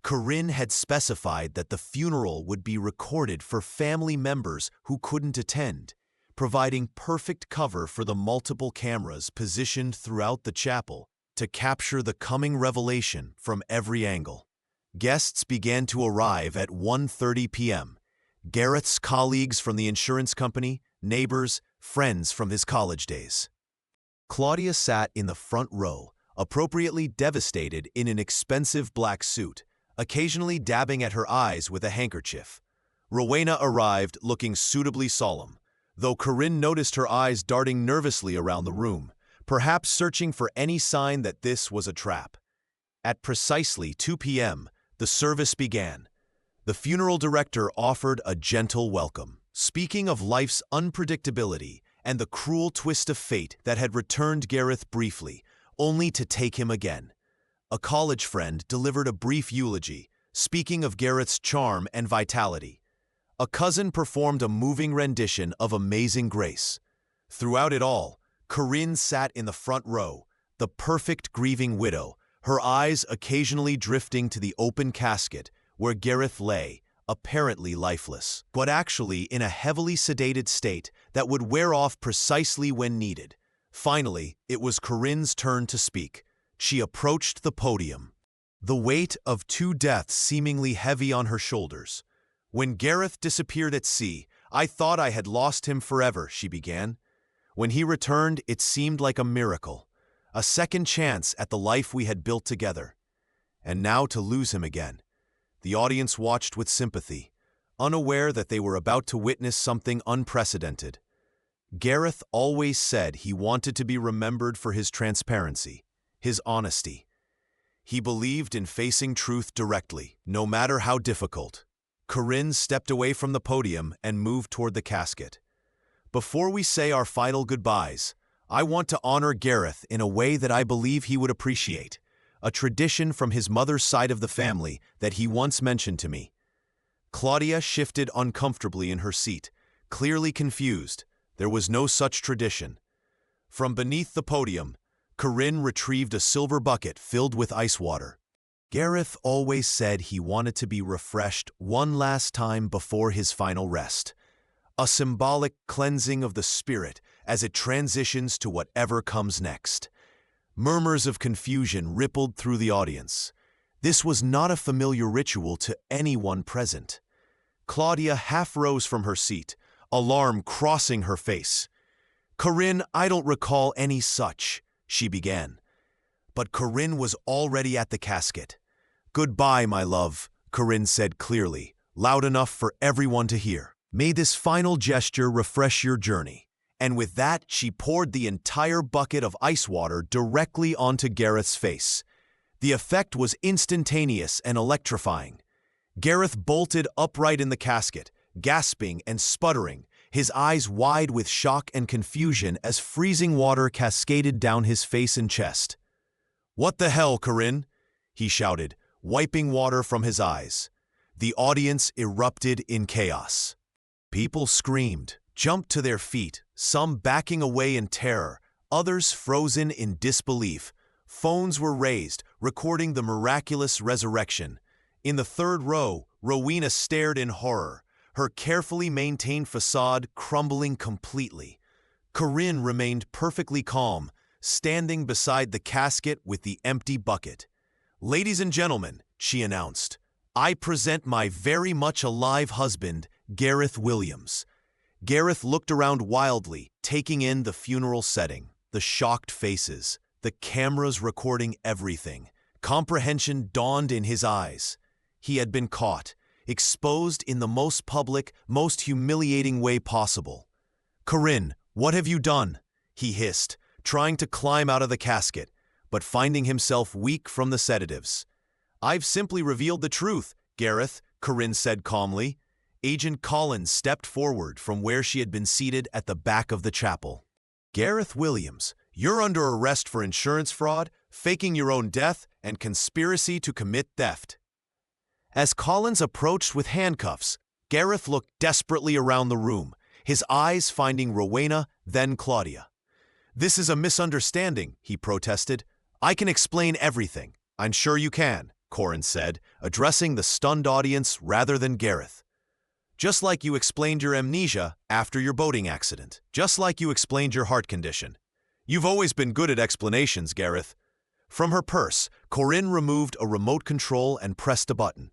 Speaker 1: Corinne had specified that the funeral would be recorded for family members who couldn't attend, providing perfect cover for the multiple cameras positioned throughout the chapel to capture the coming revelation from every angle. Guests began to arrive at 1:30 p.m. Gareth's colleagues from the insurance company, neighbors, friends from his college days. Claudia sat in the front row, appropriately devastated in an expensive black suit, occasionally dabbing at her eyes with a handkerchief. Rowena arrived looking suitably solemn, though Corinne noticed her eyes darting nervously around the room, perhaps searching for any sign that this was a trap. At precisely 2 p.m., the service began. The funeral director offered a gentle welcome, speaking of life's unpredictability and the cruel twist of fate that had returned Gareth briefly, only to take him again. A college friend delivered a brief eulogy, speaking of Gareth's charm and vitality. A cousin performed a moving rendition of Amazing Grace. Throughout it all, Corinne sat in the front row, the perfect grieving widow, her eyes occasionally drifting to the open casket where Gareth lay, apparently lifeless, but actually in a heavily sedated state that would wear off precisely when needed. Finally, it was Corinne's turn to speak. She approached the podium, the weight of two deaths seemingly heavy on her shoulders. "When Gareth disappeared at sea, I thought I had lost him forever," she began. "When he returned, it seemed like a miracle, a second chance at the life we had built together. And now to lose him again." The audience watched with sympathy, unaware that they were about to witness something unprecedented. Gareth always said he wanted to be remembered for his transparency, his honesty. He believed in facing truth directly, no matter how difficult. Corinne stepped away from the podium and moved toward the casket. "Before we say our final goodbyes, I want to honor Gareth in a way that I believe he would appreciate, a tradition from his mother's side of the family that he once mentioned to me." Claudia shifted uncomfortably in her seat, clearly confused. There was no such tradition. From beneath the podium, Corinne retrieved a silver bucket filled with ice water. "Gareth always said he wanted to be refreshed one last time before his final rest. A symbolic cleansing of the spirit as it transitions to whatever comes next." Murmurs of confusion rippled through the audience. This was not a familiar ritual to anyone present. Claudia half rose from her seat, alarm crossing her face. "Corinne, I don't recall any such," she began. But Corinne was already at the casket. "Goodbye, my love," Corinne said clearly, loud enough for everyone to hear. "May this final gesture refresh your journey, and with that, she poured the entire bucket of ice water directly onto Gareth's face. The effect was instantaneous and electrifying. Gareth bolted upright in the casket, gasping and sputtering, his eyes wide with shock and confusion as freezing water cascaded down his face and chest. "What the hell, Corinne?" he shouted, wiping water from his eyes. The audience erupted in chaos. People screamed, jumped to their feet, some backing away in terror, others frozen in disbelief. Phones were raised, recording the miraculous resurrection. In the third row, Rowena stared in horror, her carefully maintained facade crumbling completely. Corinne remained perfectly calm, standing beside the casket with the empty bucket. "Ladies and gentlemen," she announced, "I present my very much alive husband, Gareth Williams." Gareth looked around wildly, taking in the funeral setting, the shocked faces, the cameras recording everything. Comprehension dawned in his eyes. He had been caught, exposed in the most public, most humiliating way possible. "Corinne, what have you done?" he hissed, trying to climb out of the casket, but finding himself weak from the sedatives. "I've simply revealed the truth, Gareth," Corinne said calmly. Agent Collins stepped forward from where she had been seated at the back of the chapel. "Gareth Williams, you're under arrest for insurance fraud, faking your own death, and conspiracy to commit theft." As Collins approached with handcuffs, Gareth looked desperately around the room, his eyes finding Rowena, then Claudia. "This is a misunderstanding," he protested. "I can explain everything." "I'm sure you can," Corinne said, addressing the stunned audience rather than Gareth. "Just like you explained your amnesia after your boating accident. Just like you explained your heart condition. You've always been good at explanations, Gareth." From her purse, Corinne removed a remote control and pressed a button.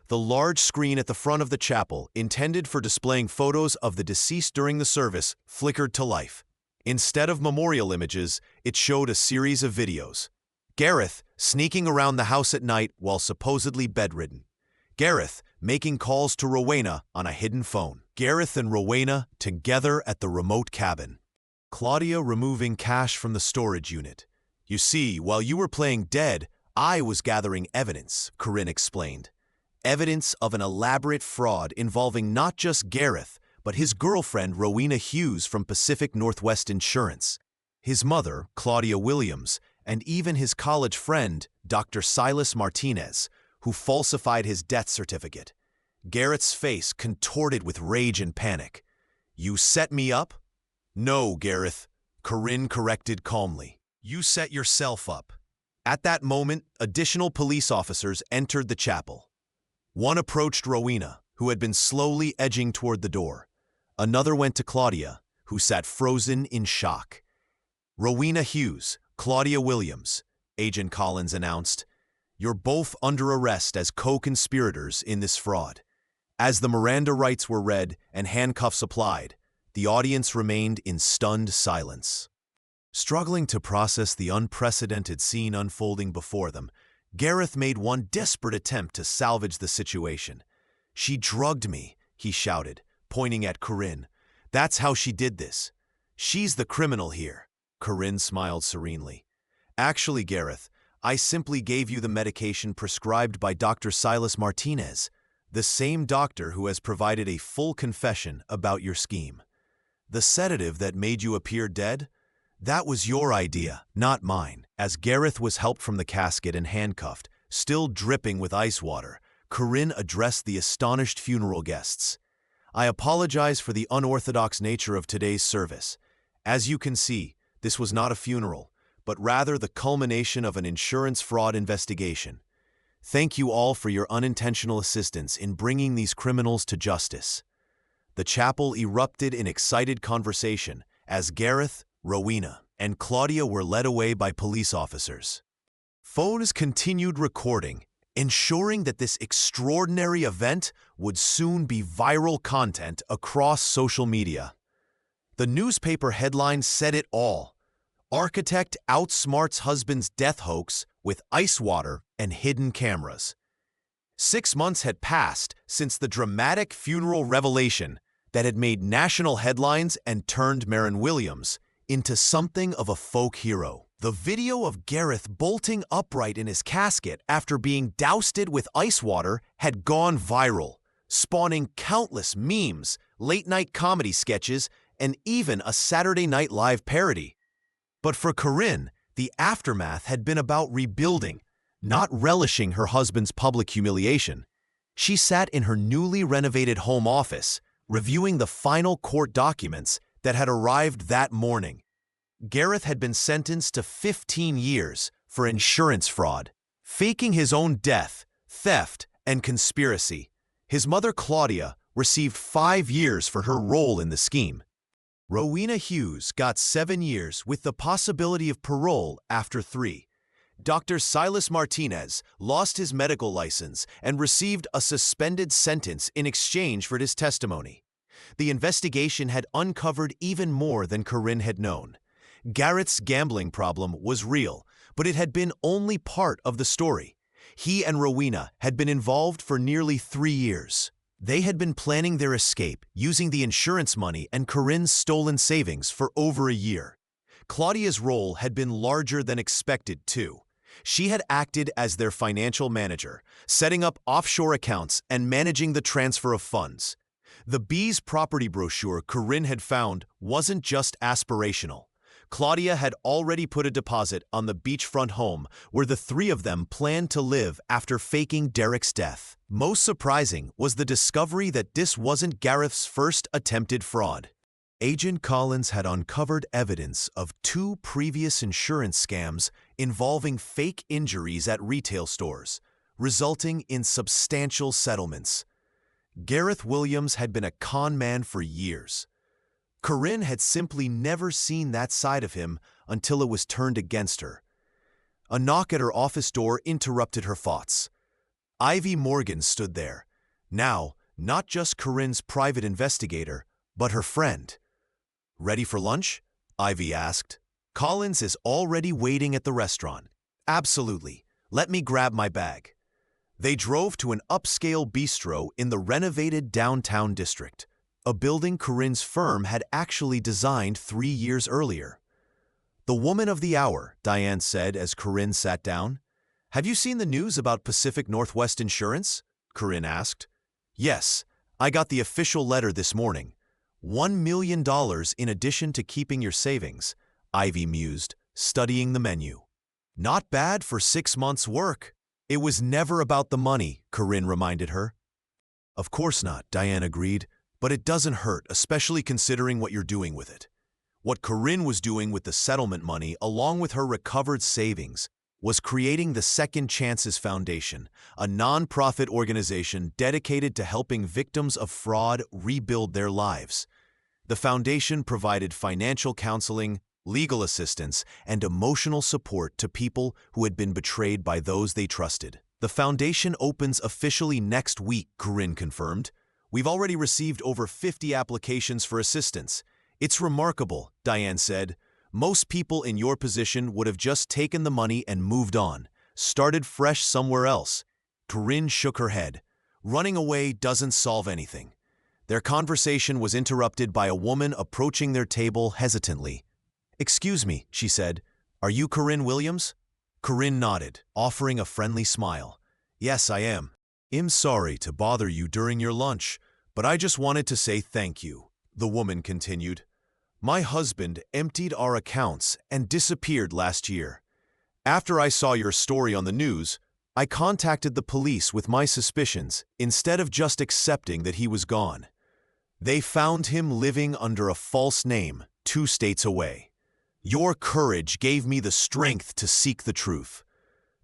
Speaker 1: The large screen at the front of the chapel, intended for displaying photos of the deceased during the service, flickered to life. Instead of memorial images, it showed a series of videos. Gareth sneaking around the house at night while supposedly bedridden. Gareth making calls to Rowena on a hidden phone. Gareth and Rowena together at the remote cabin. Claudia removing cash from the storage unit. "You see, while you were playing dead, I was gathering evidence," Corinne explained. Evidence of an elaborate fraud involving not just Gareth, but his girlfriend Rowena Hughes from Pacific Northwest Insurance, his mother, Claudia Williams, and even his college friend, Dr. Silas Martinez, who falsified his death certificate. Gareth's face contorted with rage and panic. "You set me up?" "No, Gareth," Corinne corrected calmly. "You set yourself up." At that moment, additional police officers entered the chapel. One approached Rowena, who had been slowly edging toward the door. Another went to Claudia, who sat frozen in shock. "Rowena Hughes, Claudia Williams," Agent Collins announced. "You're both under arrest as co-conspirators in this fraud." As the Miranda rights were read and handcuffs applied, the audience remained in stunned silence. Struggling to process the unprecedented scene unfolding before them, Gareth made one desperate attempt to salvage the situation. "She drugged me," he shouted, pointing at Corinne. "That's how she did this. She's the criminal here." Corinne smiled serenely. "Actually, Gareth, I simply gave you the medication prescribed by Dr. Silas Martinez, the same doctor who has provided a full confession about your scheme. The sedative that made you appear dead? That was your idea, not mine." As Gareth was helped from the casket and handcuffed, still dripping with ice water, Corinne addressed the astonished funeral guests. "I apologize for the unorthodox nature of today's service. As you can see, this was not a funeral, but rather the culmination of an insurance fraud investigation. Thank you all for your unintentional assistance in bringing these criminals to justice." The chapel erupted in excited conversation as Gareth, Rowena, and Claudia were led away by police officers. Phones continued recording, ensuring that this extraordinary event would soon be viral content across social media. The newspaper headline said it all. Architect outsmarts husband's death hoax with ice water and hidden cameras. 6 months had passed since the dramatic funeral revelation. that had made national headlines and turned Marin Williams into something of a folk hero. The video of Gareth bolting upright in his casket after being doused with ice water had gone viral, spawning countless memes, late-night comedy sketches, and even a Saturday Night Live parody. But for Corinne, the aftermath had been about rebuilding, not relishing her husband's public humiliation. She sat in her newly renovated home office, reviewing the final court documents that had arrived that morning. Gareth had been sentenced to 15 years for insurance fraud, faking his own death, theft, and conspiracy. His mother, Claudia, received 5 years for her role in the scheme. Rowena Hughes got 7 years with the possibility of parole after 3. Dr. Silas Martinez lost his medical license and received a suspended sentence in exchange for his testimony. The investigation had uncovered even more than Corinne had known. Gareth's gambling problem was real, but it had been only part of the story. He and Rowena had been involved for nearly 3 years. They had been planning their escape using the insurance money and Corinne's stolen savings for over a year. Claudia's role had been larger than expected, too. She had acted as their financial manager, setting up offshore accounts and managing the transfer of funds. The Bees property brochure Corinne had found wasn't just aspirational. Claudia had already put a deposit on the beachfront home where the 3 of them planned to live after faking Derek's death. Most surprising was the discovery that this wasn't Gareth's first attempted fraud. Agent Collins had uncovered evidence of 2 previous insurance scams involving fake injuries at retail stores, resulting in substantial settlements. Gareth Williams had been a con man for years. Corinne had simply never seen that side of him until it was turned against her. A knock at her office door interrupted her thoughts. Ivy Morgan stood there, now not just Corinne's private investigator, but her friend. "Ready for lunch?" Ivy asked. "Collins is already waiting at the restaurant." "Absolutely. Let me grab my bag." They drove to an upscale bistro in the renovated downtown district, a building Corinne's firm had actually designed 3 years earlier. "The woman of the hour," Diane said as Corinne sat down. "Have you seen the news about Pacific Northwest Insurance?" Corinne asked. "Yes, I got the official letter this morning. $1 million in addition to keeping your savings," Ivy mused, studying the menu. "Not bad for 6 months' work." "It was never about the money," Corinne reminded her. "Of course not," Diane agreed, "but it doesn't hurt, especially considering what you're doing with it." What Corinne was doing with the settlement money, along with her recovered savings, was creating the Second Chances Foundation, a non-profit organization dedicated to helping victims of fraud rebuild their lives. The foundation provided financial counseling, legal assistance, and emotional support to people who had been betrayed by those they trusted. "The foundation opens officially next week," Corinne confirmed. "We've already received over 50 applications for assistance." "It's remarkable," Diane said. "Most people in your position would have just taken the money and moved on, started fresh somewhere else." Corinne shook her head. "Running away doesn't solve anything." Their conversation was interrupted by a woman approaching their table hesitantly. "Excuse me," she said. "Are you Corinne Williams?" Corinne nodded, offering a friendly smile. "Yes, I am. I'm sorry to bother you during your lunch, but I just wanted to say thank you," the woman continued. "My husband emptied our accounts and disappeared last year. After I saw your story on the news, I contacted the police with my suspicions instead of just accepting that he was gone. They found him living under a false name 2 states away. Your courage gave me the strength to seek the truth."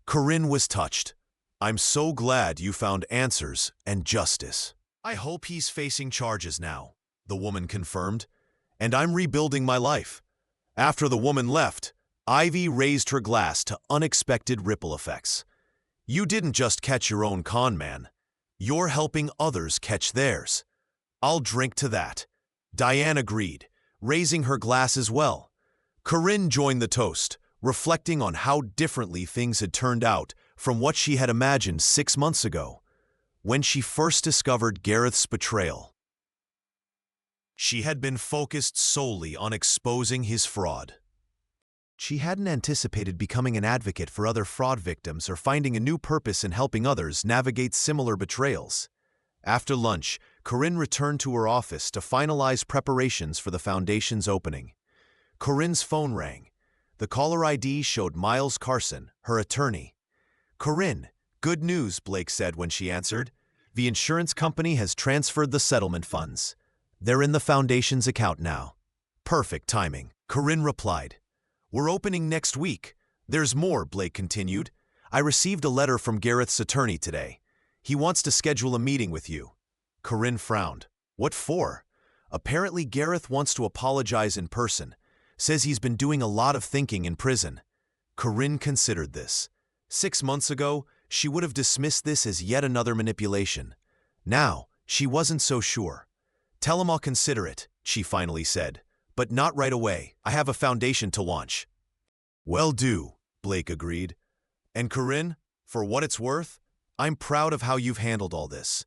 Speaker 1: Corinne was touched. "I'm so glad you found answers and justice." "I hope he's facing charges now," the woman confirmed. "And I'm rebuilding my life." After the woman left, Ivy raised her glass to unexpected ripple effects. "You didn't just catch your own con man. You're helping others catch theirs." "I'll drink to that," Diane agreed, raising her glass as well. Corinne joined the toast, reflecting on how differently things had turned out from what she had imagined 6 months ago, when she first discovered Gareth's betrayal. She had been focused solely on exposing his fraud. She hadn't anticipated becoming an advocate for other fraud victims or finding a new purpose in helping others navigate similar betrayals. After lunch, Corinne returned to her office to finalize preparations for the foundation's opening. Corinne's phone rang. The caller ID showed Miles Carson, her attorney. "Corinne, good news," Blake said when she answered. "The insurance company has transferred the settlement funds. They're in the foundation's account now." "Perfect timing," Corinne replied. "We're opening next week." "There's more," Blake continued. "I received a letter from Gareth's attorney today. He wants to schedule a meeting with you." Corinne frowned. "What for?" "Apparently Gareth wants to apologize in person. Says he's been doing a lot of thinking in prison." Corinne considered this. 6 months ago, she would have dismissed this as yet another manipulation. Now, she wasn't so sure. "Tell him I'll consider it," she finally said. "But not right away. I have a foundation to launch." "Well do," Blake agreed. "And Corinne, for what it's worth, I'm proud of how you've handled all this.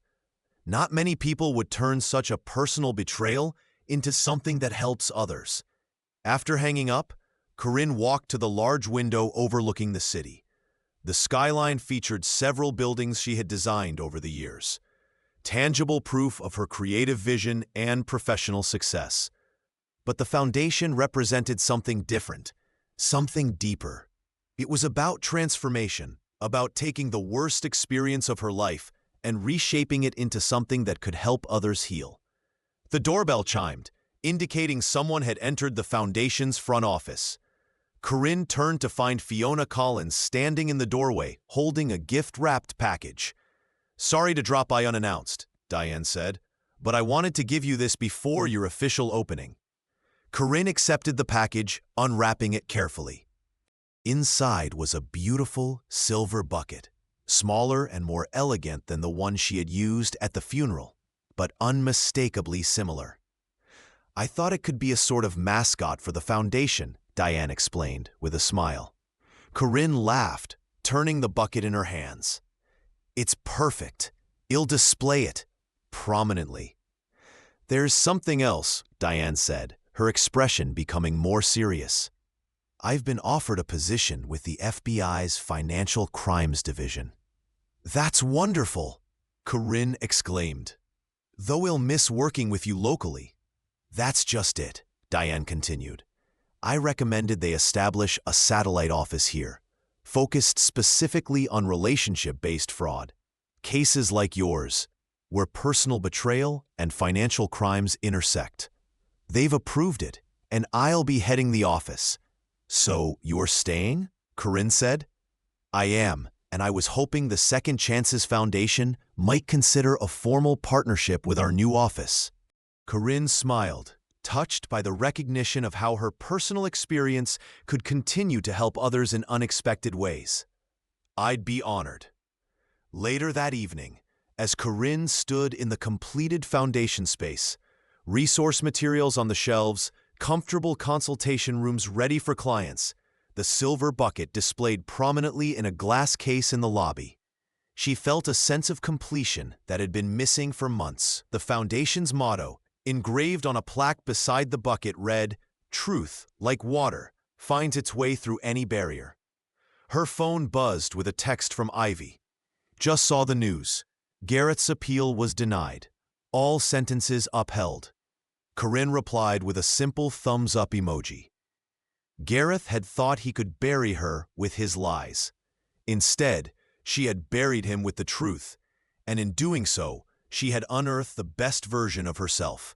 Speaker 1: Not many people would turn such a personal betrayal into something that helps others." After hanging up, Corinne walked to the large window overlooking the city. The skyline featured several buildings she had designed over the years, tangible proof of her creative vision and professional success. But the foundation represented something different, something deeper. It was about transformation, about taking the worst experience of her life and reshaping it into something that could help others heal. The doorbell chimed, indicating someone had entered the foundation's front office. Corinne turned to find Fiona Collins standing in the doorway, holding a gift-wrapped package. "Sorry to drop by unannounced," Diane said, "but I wanted to give you this before your official opening." Corinne accepted the package, unwrapping it carefully. Inside was a beautiful silver bucket, smaller and more elegant than the one she had used at the funeral, but unmistakably similar. "I thought it could be a sort of mascot for the foundation," Diane explained with a smile. Corinne laughed, turning the bucket in her hands. "It's perfect. You'll display it prominently." "There's something else," Diane said, her expression becoming more serious. "I've been offered a position with the FBI's Financial Crimes Division." "That's wonderful," Corinne exclaimed. "Though we'll miss working with you locally." "That's just it," Diane continued. "I recommended they establish a satellite office here, focused specifically on relationship-based fraud, cases like yours, where personal betrayal and financial crimes intersect. They've approved it, and I'll be heading the office." "So you're staying?" Corinne said. "I am, and I was hoping the Second Chances Foundation might consider a formal partnership with our new office." Corinne smiled, touched by the recognition of how her personal experience could continue to help others in unexpected ways. "I'd be honored." Later that evening, as Corinne stood in the completed foundation space, resource materials on the shelves, comfortable consultation rooms ready for clients, the silver bucket displayed prominently in a glass case in the lobby. She felt a sense of completion that had been missing for months. The foundation's motto, engraved on a plaque beside the bucket, read, "Truth, like water, finds its way through any barrier." Her phone buzzed with a text from Ivy. "Just saw the news. Gareth's appeal was denied. All sentences upheld." Corinne replied with a simple thumbs-up emoji. Gareth had thought he could bury her with his lies. Instead, she had buried him with the truth, and in doing so, she had unearthed the best version of herself.